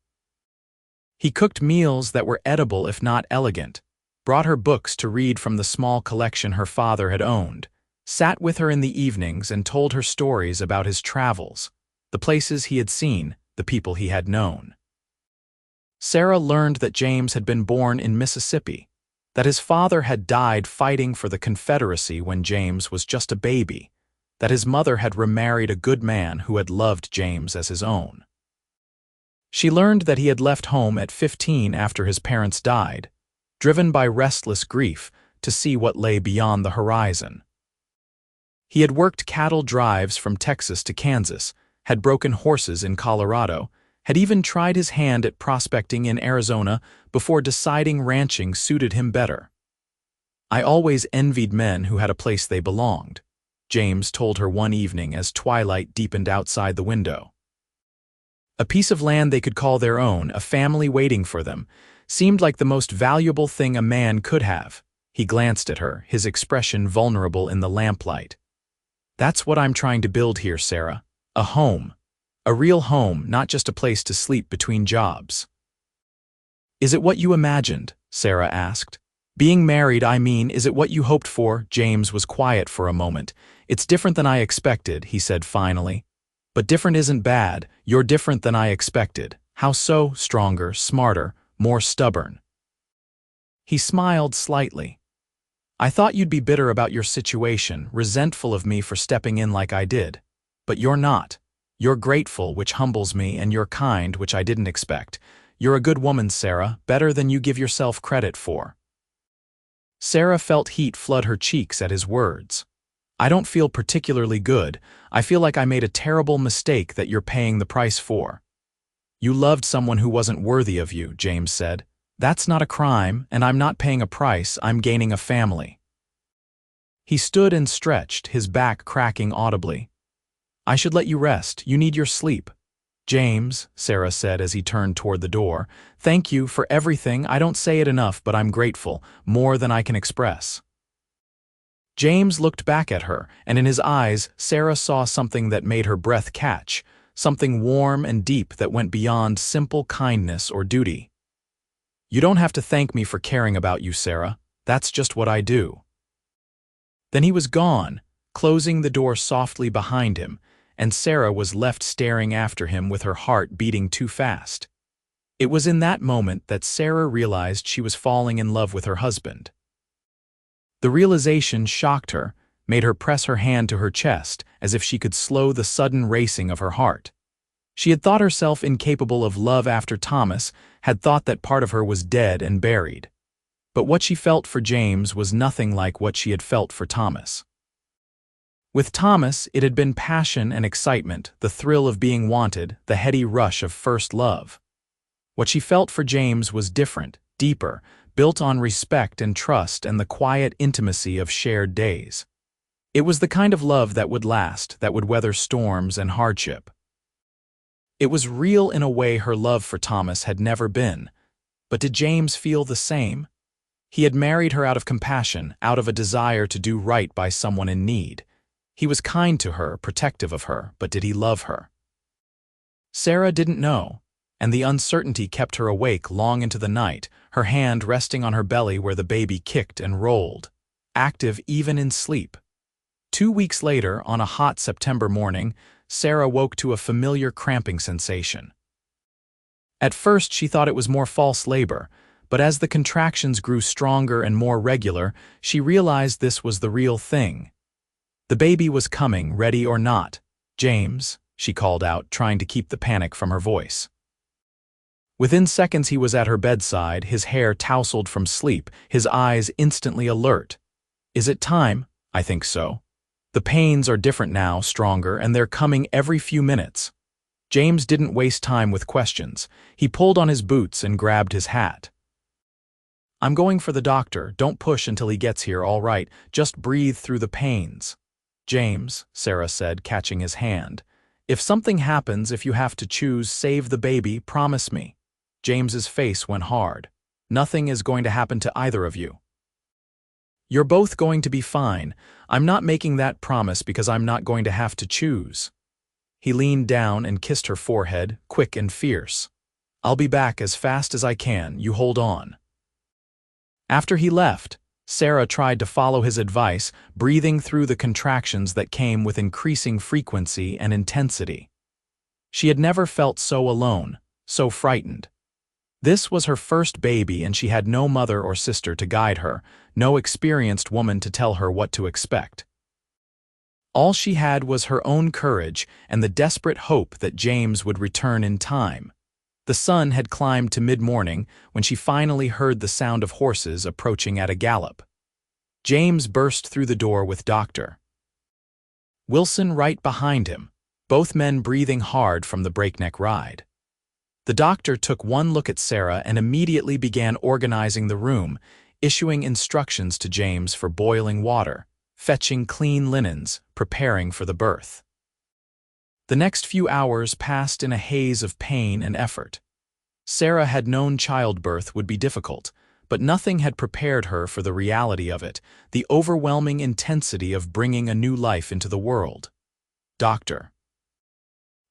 He cooked meals that were edible if not elegant, brought her books to read from the small collection her father had owned, sat with her in the evenings and told her stories about his travels, the places he had seen, the people he had known. Sarah learned that James had been born in Mississippi, that his father had died fighting for the Confederacy when James was just a baby, that his mother had remarried a good man who had loved James as his own. She learned that he had left home at 15 after his parents died, driven by restless grief to see what lay beyond the horizon. He had worked cattle drives from Texas to Kansas, had broken horses in Colorado, had even tried his hand at prospecting in Arizona before deciding ranching suited him better. "I always envied men who had a place they belonged," James told her one evening as twilight deepened outside the window. A piece of land they could call their own, a family waiting for them, seemed like the most valuable thing a man could have. He glanced at her, his expression vulnerable in the lamplight. "That's what I'm trying to build here, Sarah. A home. A real home, not just a place to sleep between jobs." "Is it what you imagined?" Sarah asked. "Being married, I mean, is it what you hoped for?" James was quiet for a moment. "It's different than I expected," he said finally. "But different isn't bad. You're different than I expected." "How so?" "Stronger, smarter, more stubborn." He smiled slightly. "I thought you'd be bitter about your situation, resentful of me for stepping in like I did. But you're not. You're grateful, which humbles me, and you're kind, which I didn't expect. You're a good woman, Sarah, better than you give yourself credit for." Sarah felt heat flood her cheeks at his words. "I don't feel particularly good. I feel like I made a terrible mistake that you're paying the price for." "You loved someone who wasn't worthy of you," James said. "That's not a crime, and I'm not paying a price, I'm gaining a family." He stood and stretched, his back cracking audibly. "I should let you rest. You need your sleep." "James," Sarah said as he turned toward the door, "thank you for everything. I don't say it enough, but I'm grateful, more than I can express." James looked back at her, and in his eyes, Sarah saw something that made her breath catch, something warm and deep that went beyond simple kindness or duty. "You don't have to thank me for caring about you, Sarah. That's just what I do." Then he was gone, closing the door softly behind him, and Sarah was left staring after him with her heart beating too fast. It was in that moment that Sarah realized she was falling in love with her husband. The realization shocked her, made her press her hand to her chest as if she could slow the sudden racing of her heart. She had thought herself incapable of love after Thomas, had thought that part of her was dead and buried. But what she felt for James was nothing like what she had felt for Thomas. With Thomas, it had been passion and excitement, the thrill of being wanted, the heady rush of first love. What she felt for James was different, deeper, built on respect and trust and the quiet intimacy of shared days. It was the kind of love that would last, that would weather storms and hardship. It was real in a way her love for Thomas had never been. But did James feel the same? He had married her out of compassion, out of a desire to do right by someone in need. He was kind to her, protective of her, but did he love her? Sarah didn't know, and the uncertainty kept her awake long into the night, her hand resting on her belly where the baby kicked and rolled, active even in sleep. 2 weeks later, on a hot September morning, Sarah woke to a familiar cramping sensation. At first she thought it was more false labor, but as the contractions grew stronger and more regular, she realized this was the real thing. The baby was coming, ready or not. "James," she called out, trying to keep the panic from her voice. Within seconds he was at her bedside, his hair tousled from sleep, his eyes instantly alert. "Is it time?" "I think so. The pains are different now, stronger, and they're coming every few minutes." James didn't waste time with questions. He pulled on his boots and grabbed his hat. "I'm going for the doctor. Don't push until he gets here, all right? Just breathe through the pains." "James," Sarah said, catching his hand, "if something happens, if you have to choose, save the baby, promise me." James's face went hard. "Nothing is going to happen to either of you. You're both going to be fine. I'm not making that promise because I'm not going to have to choose." He leaned down and kissed her forehead, quick and fierce. "I'll be back as fast as I can. You hold on." After he left, Sarah tried to follow his advice, breathing through the contractions that came with increasing frequency and intensity. She had never felt so alone, so frightened. This was her first baby and she had no mother or sister to guide her, no experienced woman to tell her what to expect. All she had was her own courage and the desperate hope that James would return in time. The sun had climbed to mid-morning when she finally heard the sound of horses approaching at a gallop. James burst through the door with Doctor. Wilson right behind him, both men breathing hard from the breakneck ride. The doctor took one look at Sarah and immediately began organizing the room, issuing instructions to James for boiling water, fetching clean linens, preparing for the birth. The next few hours passed in a haze of pain and effort. Sarah had known childbirth would be difficult, but nothing had prepared her for the reality of it, the overwhelming intensity of bringing a new life into the world. Doctor.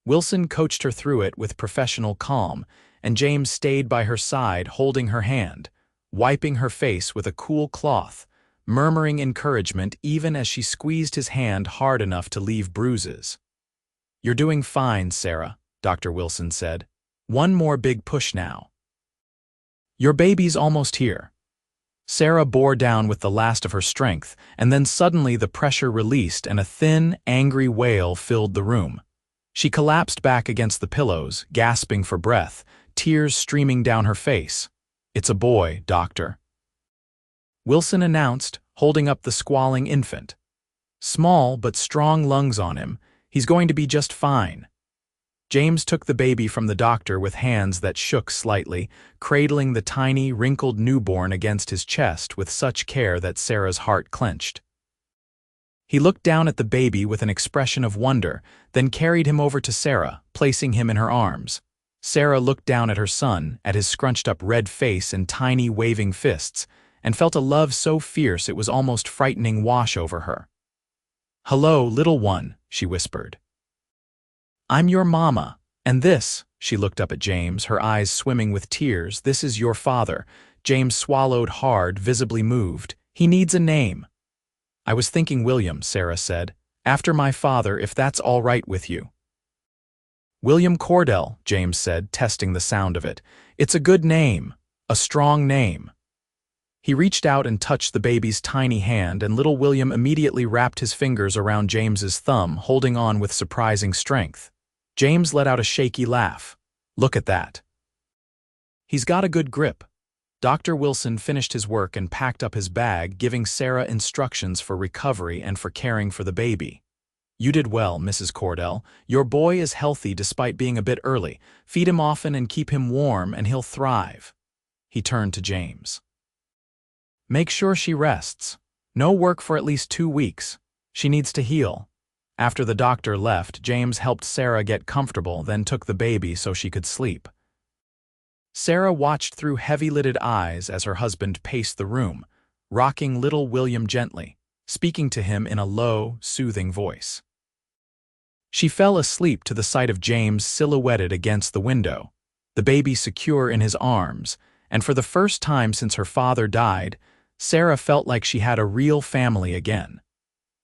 Wilson coached her through it with professional calm, and James stayed by her side holding her hand, wiping her face with a cool cloth, murmuring encouragement even as she squeezed his hand hard enough to leave bruises. "You're doing fine, Sarah," Dr. Wilson said. "One more big push now. Your baby's almost here." Sarah bore down with the last of her strength, and then suddenly the pressure released and a thin, angry wail filled the room. She collapsed back against the pillows, gasping for breath, tears streaming down her face. "It's a boy, doctor," Wilson announced, holding up the squalling infant. "Small but strong lungs on him. He's going to be just fine." James took the baby from the doctor with hands that shook slightly, cradling the tiny, wrinkled newborn against his chest with such care that Sarah's heart clenched. He looked down at the baby with an expression of wonder, then carried him over to Sarah, placing him in her arms. Sarah looked down at her son, at his scrunched-up red face and tiny, waving fists, and felt a love so fierce it was almost frightening wash over her. "Hello, little one," she whispered. "I'm your mama, and this," she looked up at James, her eyes swimming with tears, "this is your father." James swallowed hard, visibly moved. "He needs a name." "I was thinking William," Sarah said. "After my father, if that's all right with you." "William Cordell," James said, testing the sound of it. "It's a good name, a strong name." He reached out and touched the baby's tiny hand, and little William immediately wrapped his fingers around James's thumb, holding on with surprising strength. James let out a shaky laugh. "Look at that. He's got a good grip." Dr. Wilson finished his work and packed up his bag, giving Sarah instructions for recovery and for caring for the baby. "You did well, Mrs. Cordell. Your boy is healthy despite being a bit early. Feed him often and keep him warm, and he'll thrive." He turned to James. "Make sure she rests. No work for at least 2 weeks. She needs to heal." After the doctor left, James helped Sarah get comfortable, then took the baby so she could sleep. Sarah watched through heavy-lidded eyes as her husband paced the room, rocking little William gently, speaking to him in a low, soothing voice. She fell asleep to the sight of James silhouetted against the window, the baby secure in his arms, and for the first time since her father died, Sarah felt like she had a real family again.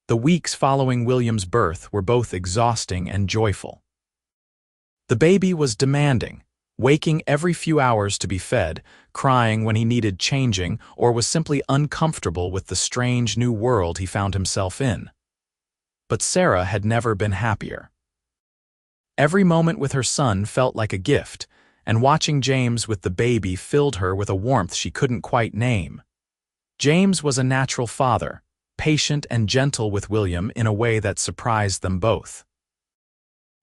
The weeks following William's birth were both exhausting and joyful. The baby was demanding, waking every few hours to be fed, crying when he needed changing, or was simply uncomfortable with the strange new world he found himself in. But Sarah had never been happier. Every moment with her son felt like a gift, and watching James with the baby filled her with a warmth she couldn't quite name. James was a natural father, patient and gentle with William in a way that surprised them both.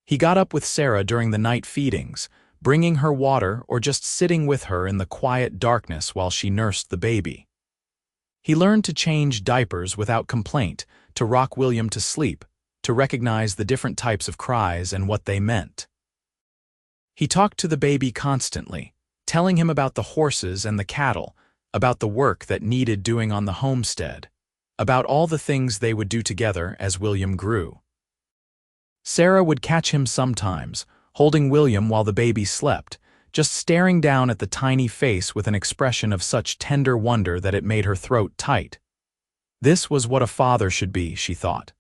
He got up with Sarah during the night feedings, bringing her water or just sitting with her in the quiet darkness while she nursed the baby. He learned to change diapers without complaint, to rock William to sleep, to recognize the different types of cries and what they meant. He talked to the baby constantly, telling him about the horses and the cattle, about the work that needed doing on the homestead, about all the things they would do together as William grew. Sarah would catch him sometimes, holding William while the baby slept, just staring down at the tiny face with an expression of such tender wonder that it made her throat tight. This was what a father should be, she thought.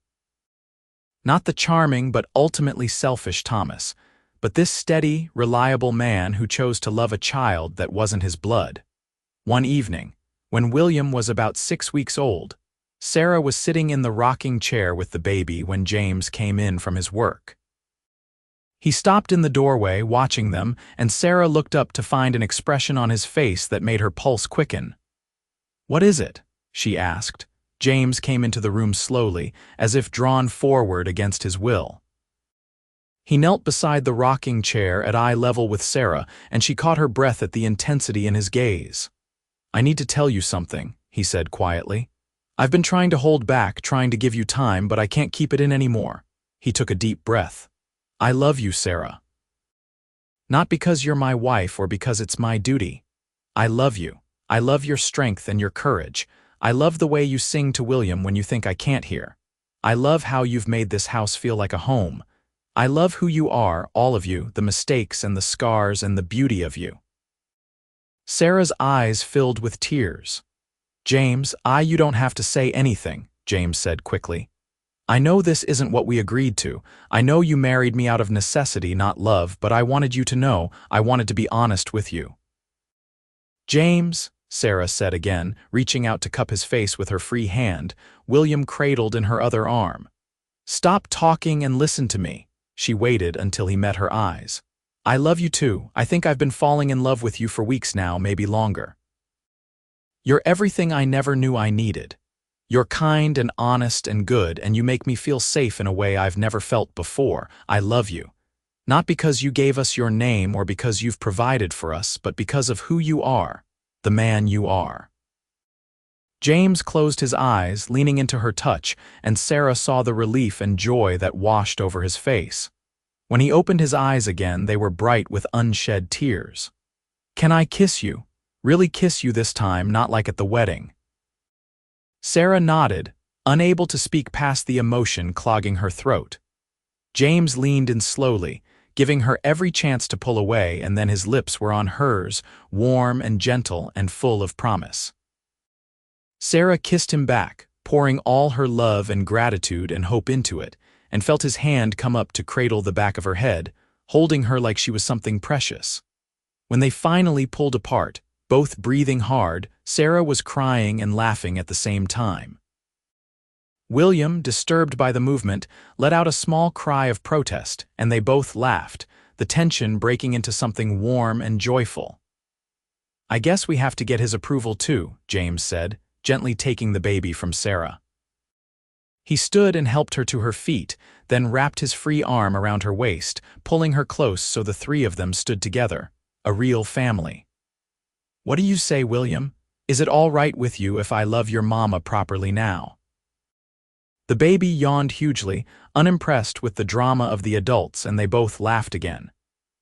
Not the charming but ultimately selfish Thomas, but this steady, reliable man who chose to love a child that wasn't his blood. One evening, when William was about 6 weeks old, Sarah was sitting in the rocking chair with the baby when James came in from his work. He stopped in the doorway, watching them, and Sarah looked up to find an expression on his face that made her pulse quicken. "What is it?" she asked, James came into the room slowly, as if drawn forward against his will. He knelt beside the rocking chair at eye level with Sarah, and she caught her breath at the intensity in his gaze. "I need to tell you something," he said quietly. "I've been trying to hold back, trying to give you time, but I can't keep it in anymore." He took a deep breath. "I love you, Sarah. Not because you're my wife or because it's my duty. I love you. I love your strength and your courage. I love the way you sing to William when you think I can't hear. I love how you've made this house feel like a home. I love who you are, all of you, the mistakes and the scars and the beauty of you." Sarah's eyes filled with tears. "James, you don't have to say anything," James said quickly. "I know this isn't what we agreed to. I know you married me out of necessity, not love, but I wanted you to know, I wanted to be honest with you." "James," Sarah said again, reaching out to cup his face with her free hand, William cradled in her other arm. "Stop talking and listen to me." She waited until he met her eyes. "I love you too. I think I've been falling in love with you for weeks now, maybe longer. You're everything I never knew I needed. You're kind and honest and good, and you make me feel safe in a way I've never felt before. I love you. Not because you gave us your name or because you've provided for us, but because of who you are, the man you are." James closed his eyes, leaning into her touch, and Sarah saw the relief and joy that washed over his face. When he opened his eyes again, they were bright with unshed tears. "Can I kiss you? Really kiss you this time, not like at the wedding?" Sarah nodded, unable to speak past the emotion clogging her throat. James leaned in slowly, giving her every chance to pull away, and then his lips were on hers, warm and gentle and full of promise. Sarah kissed him back, pouring all her love and gratitude and hope into it, and felt his hand come up to cradle the back of her head, holding her like she was something precious. When they finally pulled apart, both breathing hard, Sarah was crying and laughing at the same time. William, disturbed by the movement, let out a small cry of protest, and they both laughed, the tension breaking into something warm and joyful. "I guess we have to get his approval too," James said, gently taking the baby from Sarah. He stood and helped her to her feet, then wrapped his free arm around her waist, pulling her close so the three of them stood together, a real family. "What do you say, William? Is it all right with you if I love your mama properly now?" The baby yawned hugely, unimpressed with the drama of the adults, and they both laughed again.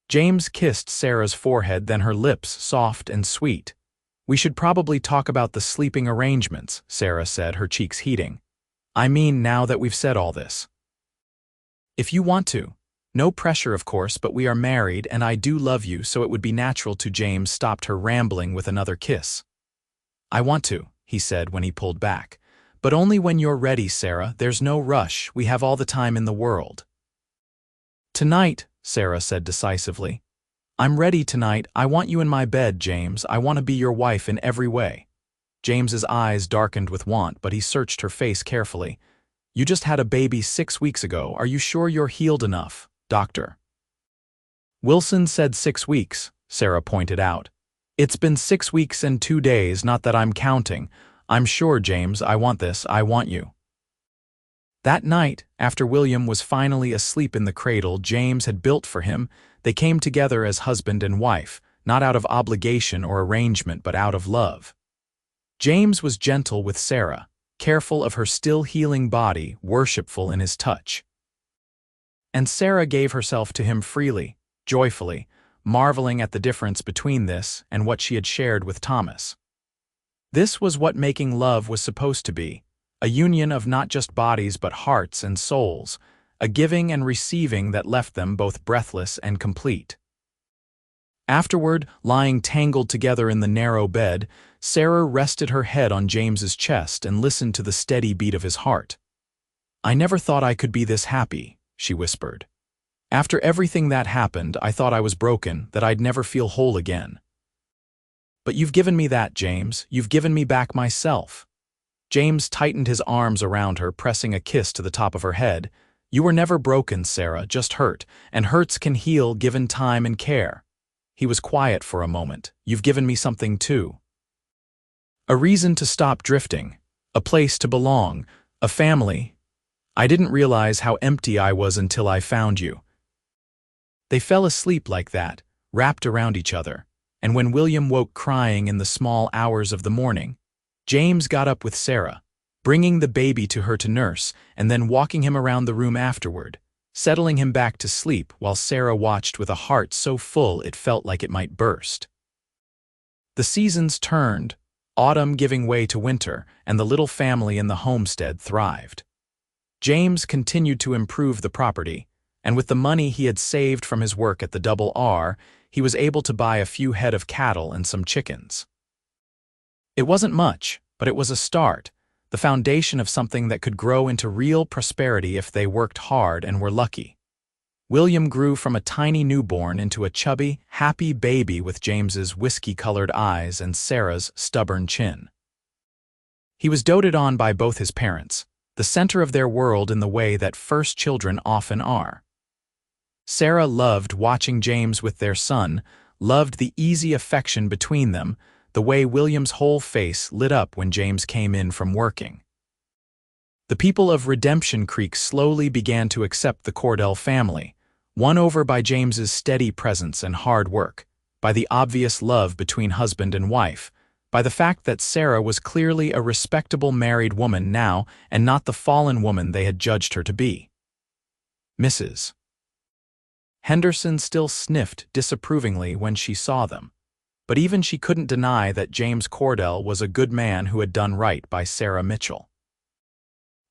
James kissed Sarah's forehead, then her lips, soft and sweet. "We should probably talk about the sleeping arrangements," Sarah said, her cheeks heating. "I mean, now that we've said all this." "If you want to. No pressure, of course, but we are married, and I do love you, so it would be natural to." James stopped her rambling with another kiss. "I want to," he said when he pulled back. "But only when you're ready, Sarah. There's no rush. We have all the time in the world." "Tonight," Sarah said decisively. "I'm ready tonight. I want you in my bed, James. I want to be your wife in every way." James's eyes darkened with want, but he searched her face carefully. "You just had a baby 6 weeks ago. Are you sure you're healed enough, doctor?" "Wilson said 6 weeks," Sarah pointed out. "It's been 6 weeks and 2 days, not that I'm counting. I'm sure, James, I want this. I want you." That night, after William was finally asleep in the cradle James had built for him, they came together as husband and wife, not out of obligation or arrangement but out of love. James was gentle with Sarah, careful of her still healing body, worshipful in his touch. And Sarah gave herself to him freely, joyfully, marveling at the difference between this and what she had shared with Thomas. This was what making love was supposed to be, a union of not just bodies but hearts and souls, a giving and receiving that left them both breathless and complete. Afterward, lying tangled together in the narrow bed, Sarah rested her head on James's chest and listened to the steady beat of his heart. "I never thought I could be this happy," she whispered. "After everything that happened, I thought I was broken, that I'd never feel whole again. But you've given me that, James. You've given me back myself." James tightened his arms around her, pressing a kiss to the top of her head. "You were never broken, Sarah, just hurt, and hurts can heal given time and care." He was quiet for a moment. "You've given me something too. A reason to stop drifting. a place to belong, a family. I didn't realize how empty I was until I found you." They fell asleep like that, wrapped around each other, and when William woke crying in the small hours of the morning, James got up with Sarah, bringing the baby to her to nurse and then walking him around the room afterward, settling him back to sleep while Sarah watched with a heart so full it felt like it might burst. The seasons turned, autumn giving way to winter, and the little family in the homestead thrived. James continued to improve the property, and with the money he had saved from his work at the Double R, he was able to buy a few head of cattle and some chickens. It wasn't much, but it was a start, the foundation of something that could grow into real prosperity if they worked hard and were lucky. William grew from a tiny newborn into a chubby, happy baby with James's whiskey-colored eyes and Sarah's stubborn chin. He was doted on by both his parents, the center of their world in the way that first children often are. Sarah loved watching James with their son, loved the easy affection between them, the way William's whole face lit up when James came in from working. The people of Redemption Creek slowly began to accept the Cordell family, won over by James's steady presence and hard work, by the obvious love between husband and wife, by the fact that Sarah was clearly a respectable married woman now and not the fallen woman they had judged her to be. Mrs. Henderson still sniffed disapprovingly when she saw them, but even she couldn't deny that James Cordell was a good man who had done right by Sarah Mitchell.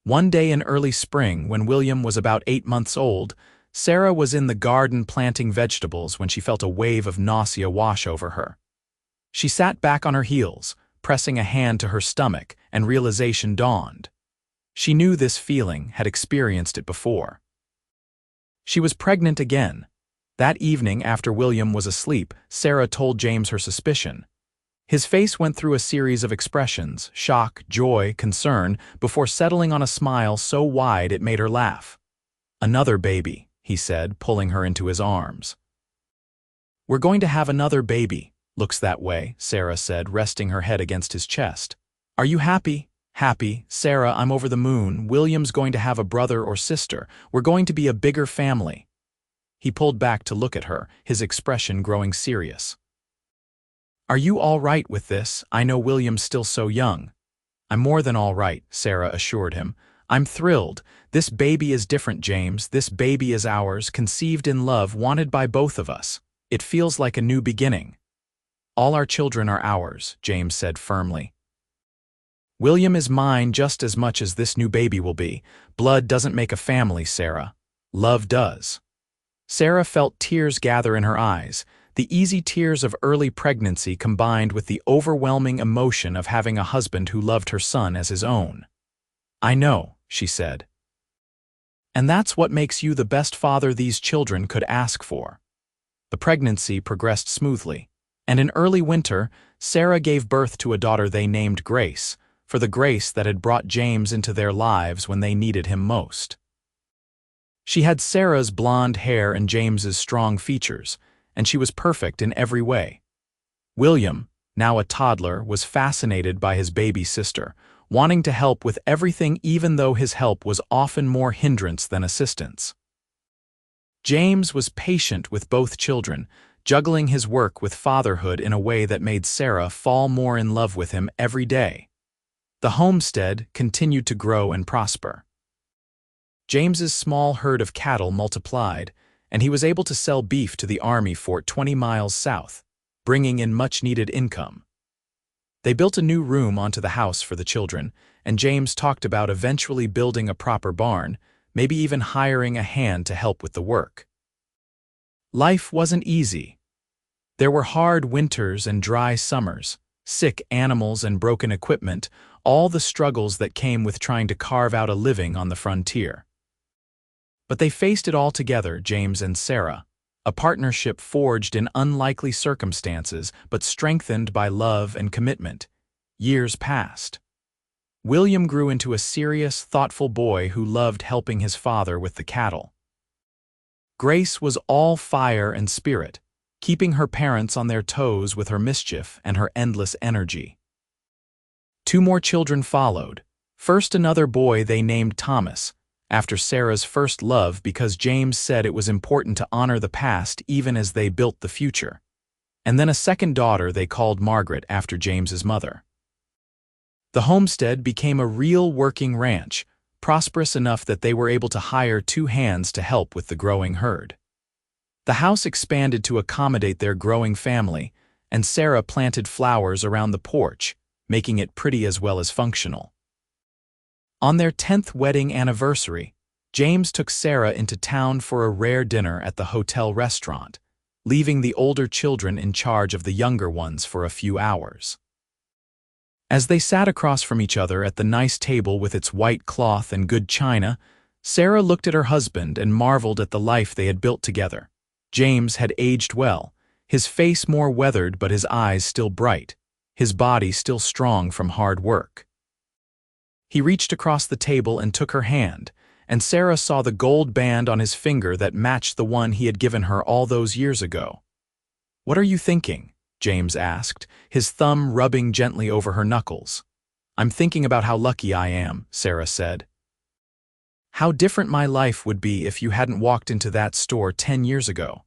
One day in early spring, when William was about 8 months old, Sarah was in the garden planting vegetables when she felt a wave of nausea wash over her. She sat back on her heels, pressing a hand to her stomach, and realization dawned. She knew this feeling, had experienced it before. She was pregnant again. That evening, after William was asleep, Sarah told James her suspicion. His face went through a series of expressions, shock, joy, concern, before settling on a smile so wide it made her laugh. "Another baby," he said, pulling her into his arms. "We're going to have another baby. Looks that way," Sarah said, resting her head against his chest. "Are you happy?" "Happy, Sarah, I'm over the moon. William's going to have a brother or sister. We're going to be a bigger family." He pulled back to look at her, his expression growing serious. "Are you all right with this? I know William's still so young." "I'm more than all right," Sarah assured him. "I'm thrilled. This baby is different, James. This baby is ours, conceived in love, wanted by both of us. It feels like a new beginning." "All our children are ours," James said firmly. "William is mine just as much as this new baby will be. Blood doesn't make a family, Sarah. Love does." Sarah felt tears gather in her eyes, the easy tears of early pregnancy combined with the overwhelming emotion of having a husband who loved her son as his own. "I know," she said. "And that's what makes you the best father these children could ask for." The pregnancy progressed smoothly, and in early winter, Sarah gave birth to a daughter they named Grace, for the grace that had brought James into their lives when they needed him most. She had Sarah's blonde hair and James's strong features, and she was perfect in every way. William, now a toddler, was fascinated by his baby sister, wanting to help with everything even though his help was often more hindrance than assistance. James was patient with both children, juggling his work with fatherhood in a way that made Sarah fall more in love with him every day. The homestead continued to grow and prosper. James's small herd of cattle multiplied, and he was able to sell beef to the army fort 20 miles south, bringing in much-needed income. They built a new room onto the house for the children, and James talked about eventually building a proper barn, maybe even hiring a hand to help with the work. Life wasn't easy. There were hard winters and dry summers, sick animals and broken equipment, all the struggles that came with trying to carve out a living on the frontier. But they faced it all together, James and Sarah, a partnership forged in unlikely circumstances but strengthened by love and commitment. Years passed. William grew into a serious, thoughtful boy who loved helping his father with the cattle. Grace was all fire and spirit, keeping her parents on their toes with her mischief and her endless energy. 2 more children followed, First, another boy they named Thomas, after Sarah's first love, because James said it was important to honor the past even as they built the future. And then a second daughter they called Margaret, after James's mother. The homestead became a real working ranch, prosperous enough that they were able to hire 2 hands to help with the growing herd. The house expanded to accommodate their growing family, and Sarah planted flowers around the porch, making it pretty as well as functional. On their 10th wedding anniversary, James took Sarah into town for a rare dinner at the hotel restaurant, leaving the older children in charge of the younger ones for a few hours. As they sat across from each other at the nice table with its white cloth and good china, Sarah looked at her husband and marveled at the life they had built together. James had aged well, his face more weathered but his eyes still bright, his body still strong from hard work. He reached across the table and took her hand, and Sarah saw the gold band on his finger that matched the one he had given her all those years ago. "What are you thinking?" James asked, his thumb rubbing gently over her knuckles. "I'm thinking about how lucky I am," Sarah said. "How different my life would be if you hadn't walked into that store 10 years ago.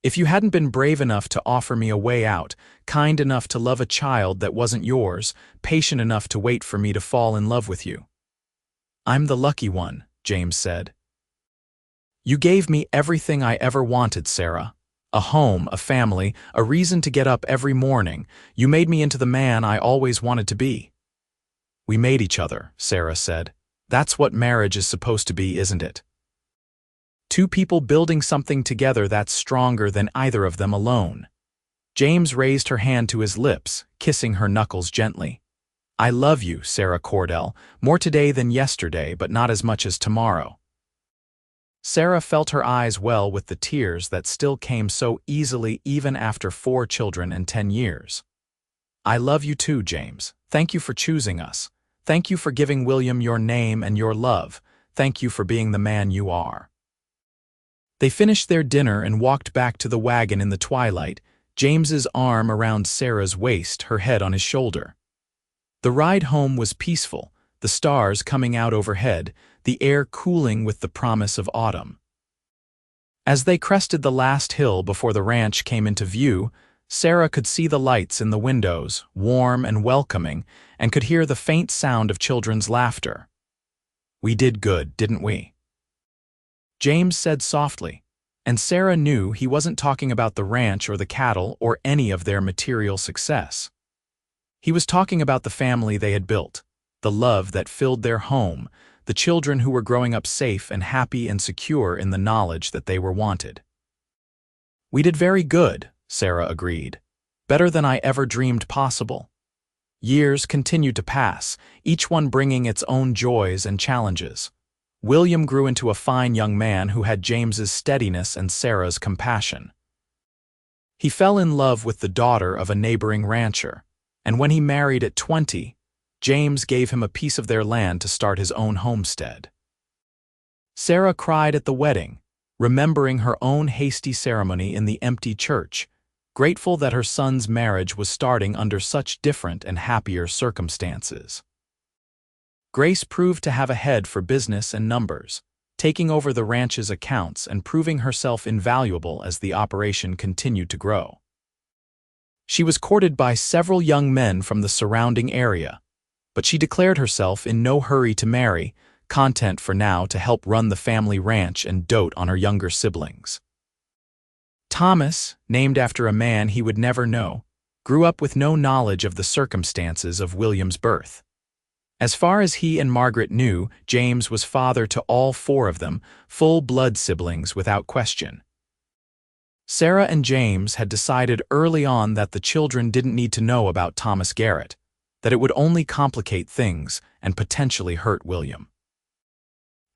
If you hadn't been brave enough to offer me a way out, kind enough to love a child that wasn't yours, patient enough to wait for me to fall in love with you." "I'm the lucky one," James said. "You gave me everything I ever wanted, Sarah. A home, a family, a reason to get up every morning. You made me into the man I always wanted to be." "We made each other," Sarah said. "That's what marriage is supposed to be, isn't it? 2 people building something together that's stronger than either of them alone." James raised her hand to his lips, kissing her knuckles gently. "I love you, Sarah Cordell, more today than yesterday, but not as much as tomorrow." Sarah felt her eyes well with the tears that still came so easily even after 4 children and 10 years. "I love you too, James. Thank you for choosing us. Thank you for giving William your name and your love. Thank you for being the man you are." They finished their dinner and walked back to the wagon in the twilight, James's arm around Sarah's waist, her head on his shoulder. The ride home was peaceful, the stars coming out overhead, the air cooling with the promise of autumn. As they crested the last hill before the ranch came into view, Sarah could see the lights in the windows, warm and welcoming, and could hear the faint sound of children's laughter. "We did good, didn't we?" James said softly, and Sarah knew he wasn't talking about the ranch or the cattle or any of their material success. He was talking about the family they had built, the love that filled their home, the children who were growing up safe and happy and secure in the knowledge that they were wanted. "We did very good," Sarah agreed. "Better than I ever dreamed possible." Years continued to pass, each one bringing its own joys and challenges. William grew into a fine young man who had James's steadiness and Sarah's compassion. He fell in love with the daughter of a neighboring rancher, and when he married at 20, James gave him a piece of their land to start his own homestead. Sarah cried at the wedding, remembering her own hasty ceremony in the empty church, grateful that her son's marriage was starting under such different and happier circumstances. Grace proved to have a head for business and numbers, taking over the ranch's accounts and proving herself invaluable as the operation continued to grow. She was courted by several young men from the surrounding area, but she declared herself in no hurry to marry, content for now to help run the family ranch and dote on her younger siblings. Thomas, named after a man he would never know, grew up with no knowledge of the circumstances of William's birth. As far as he and Margaret knew, James was father to all 4 of them, full-blood siblings without question. Sarah and James had decided early on that the children didn't need to know about Thomas Garrett, that it would only complicate things and potentially hurt William.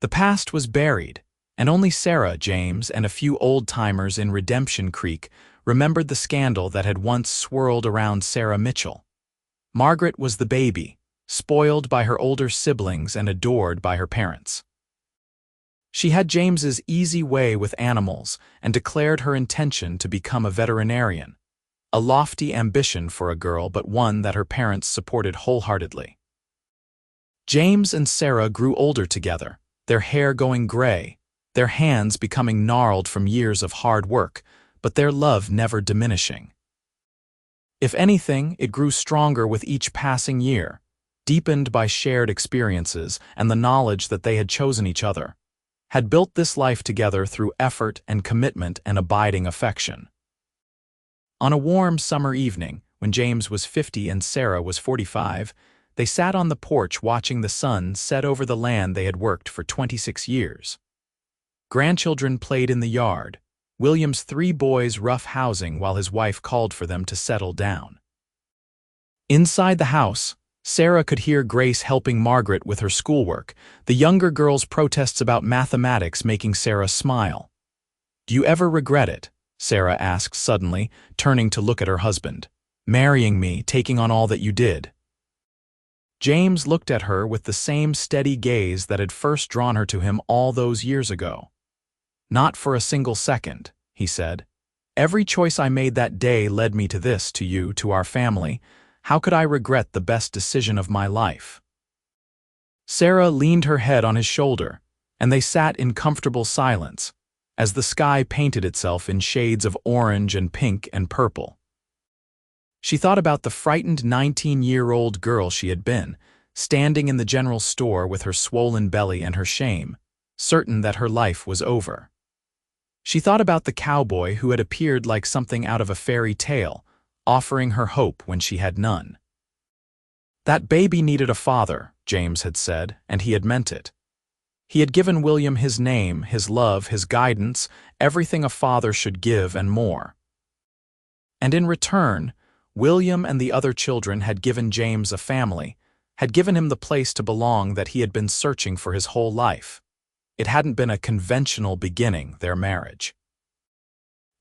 The past was buried, and only Sarah, James, and a few old-timers in Redemption Creek remembered the scandal that had once swirled around Sarah Mitchell. Margaret was the baby, spoiled by her older siblings and adored by her parents. She had James's easy way with animals and declared her intention to become a veterinarian, a lofty ambition for a girl but one that her parents supported wholeheartedly. James and Sarah grew older together, their hair going gray, their hands becoming gnarled from years of hard work, but their love never diminishing. If anything, it grew stronger with each passing year, deepened by shared experiences and the knowledge that they had chosen each other, had built this life together through effort and commitment and abiding affection. On a warm summer evening, when James was 50 and Sarah was 45, they sat on the porch watching the sun set over the land they had worked for 26 years. Grandchildren played in the yard, William's 3 boys roughhousing while his wife called for them to settle down. Inside the house, Sarah could hear Grace helping Margaret with her schoolwork, the younger girl's protests about mathematics making Sarah smile. "Do you ever regret it?" Sarah asked suddenly, turning to look at her husband. "Marrying me, taking on all that you did." James looked at her with the same steady gaze that had first drawn her to him all those years ago. "Not for a single second," he said. "Every choice I made that day led me to this, to you, to our family. How could I regret the best decision of my life?" Sarah leaned her head on his shoulder, and they sat in comfortable silence, as the sky painted itself in shades of orange and pink and purple. She thought about the frightened 19-year-old girl she had been, standing in the general store with her swollen belly and her shame, certain that her life was over. She thought about the cowboy who had appeared like something out of a fairy tale, offering her hope when she had none. That baby needed a father, James had said, and he had meant it. He had given William his name, his love, his guidance, everything a father should give and more. And in return, William and the other children had given James a family, had given him the place to belong that he had been searching for his whole life. It hadn't been a conventional beginning, their marriage.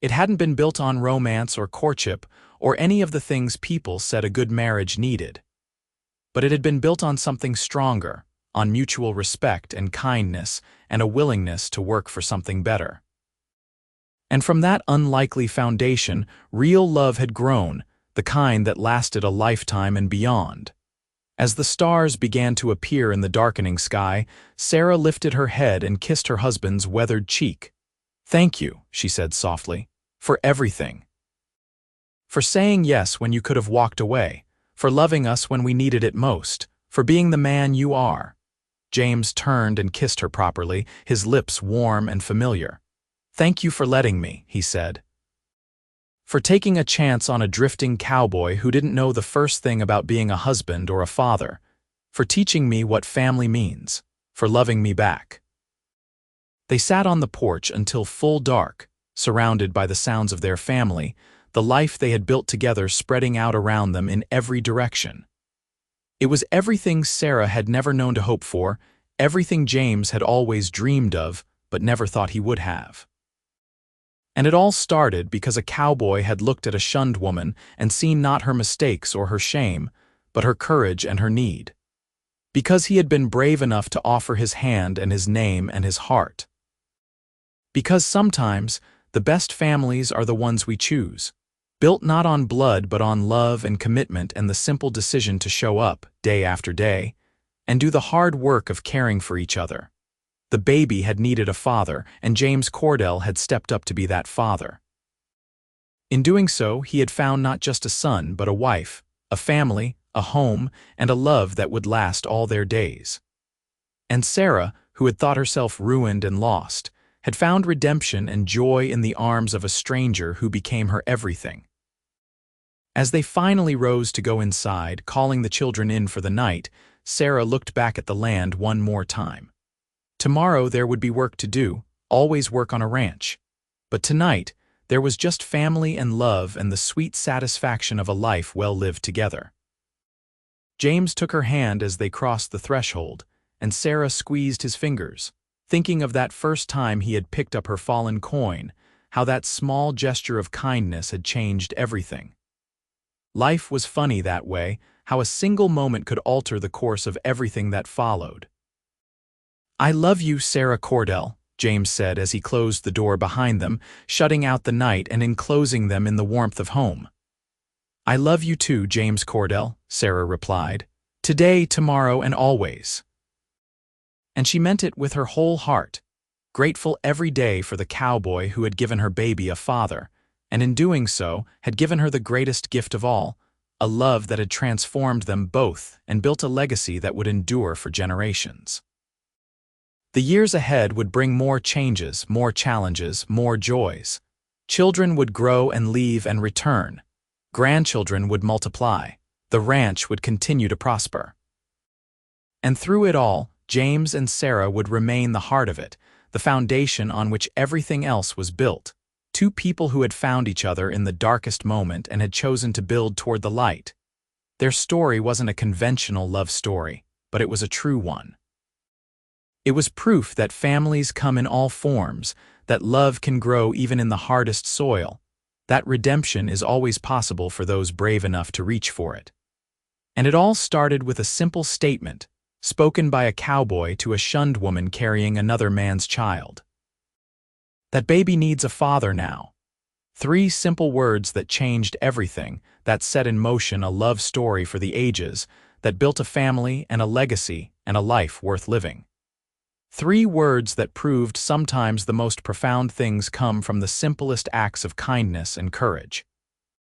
It hadn't been built on romance or courtship or any of the things people said a good marriage needed. But it had been built on something stronger, on mutual respect and kindness and a willingness to work for something better. And from that unlikely foundation, real love had grown, the kind that lasted a lifetime and beyond. As the stars began to appear in the darkening sky, Sarah lifted her head and kissed her husband's weathered cheek. "Thank you," she said softly, "for everything. For saying yes when you could have walked away, for loving us when we needed it most, for being the man you are." James turned and kissed her properly, his lips warm and familiar. "Thank you for letting me," he said. "For taking a chance on a drifting cowboy who didn't know the first thing about being a husband or a father, for teaching me what family means, for loving me back." They sat on the porch until full dark, surrounded by the sounds of their family, the life they had built together spreading out around them in every direction. It was everything Sarah had never known to hope for, everything James had always dreamed of, but never thought he would have. And it all started because a cowboy had looked at a shunned woman and seen not her mistakes or her shame, but her courage and her need. Because he had been brave enough to offer his hand and his name and his heart. Because sometimes the best families are the ones we choose, built not on blood but on love and commitment and the simple decision to show up, day after day, and do the hard work of caring for each other. The baby had needed a father, and James Cordell had stepped up to be that father. In doing so, he had found not just a son, but a wife, a family, a home, and a love that would last all their days. And Sarah, who had thought herself ruined and lost, had found redemption and joy in the arms of a stranger who became her everything. As they finally rose to go inside, calling the children in for the night, Sarah looked back at the land one more time. Tomorrow there would be work to do, always work on a ranch. But tonight, there was just family and love and the sweet satisfaction of a life well lived together. James took her hand as they crossed the threshold, and Sarah squeezed his fingers, thinking of that first time he had picked up her fallen coin, how that small gesture of kindness had changed everything. Life was funny that way, how a single moment could alter the course of everything that followed. "I love you, Sarah Cordell," James said as he closed the door behind them, shutting out the night and enclosing them in the warmth of home. "I love you too, James Cordell," Sarah replied. "Today, tomorrow, and always." And she meant it with her whole heart, grateful every day for the cowboy who had given her baby a father, and in doing so had given her the greatest gift of all, a love that had transformed them both and built a legacy that would endure for generations. The years ahead would bring more changes, more challenges, more joys. Children would grow and leave and return. Grandchildren would multiply. The ranch would continue to prosper. And through it all, James and Sarah would remain the heart of it, the foundation on which everything else was built. Two people who had found each other in the darkest moment and had chosen to build toward the light. Their story wasn't a conventional love story, but it was a true one. It was proof that families come in all forms, that love can grow even in the hardest soil, that redemption is always possible for those brave enough to reach for it. And it all started with a simple statement, spoken by a cowboy to a shunned woman carrying another man's child. That baby needs a father now. 3 simple words that changed everything, that set in motion a love story for the ages, that built a family and a legacy and a life worth living. 3 words that proved sometimes the most profound things come from the simplest acts of kindness and courage.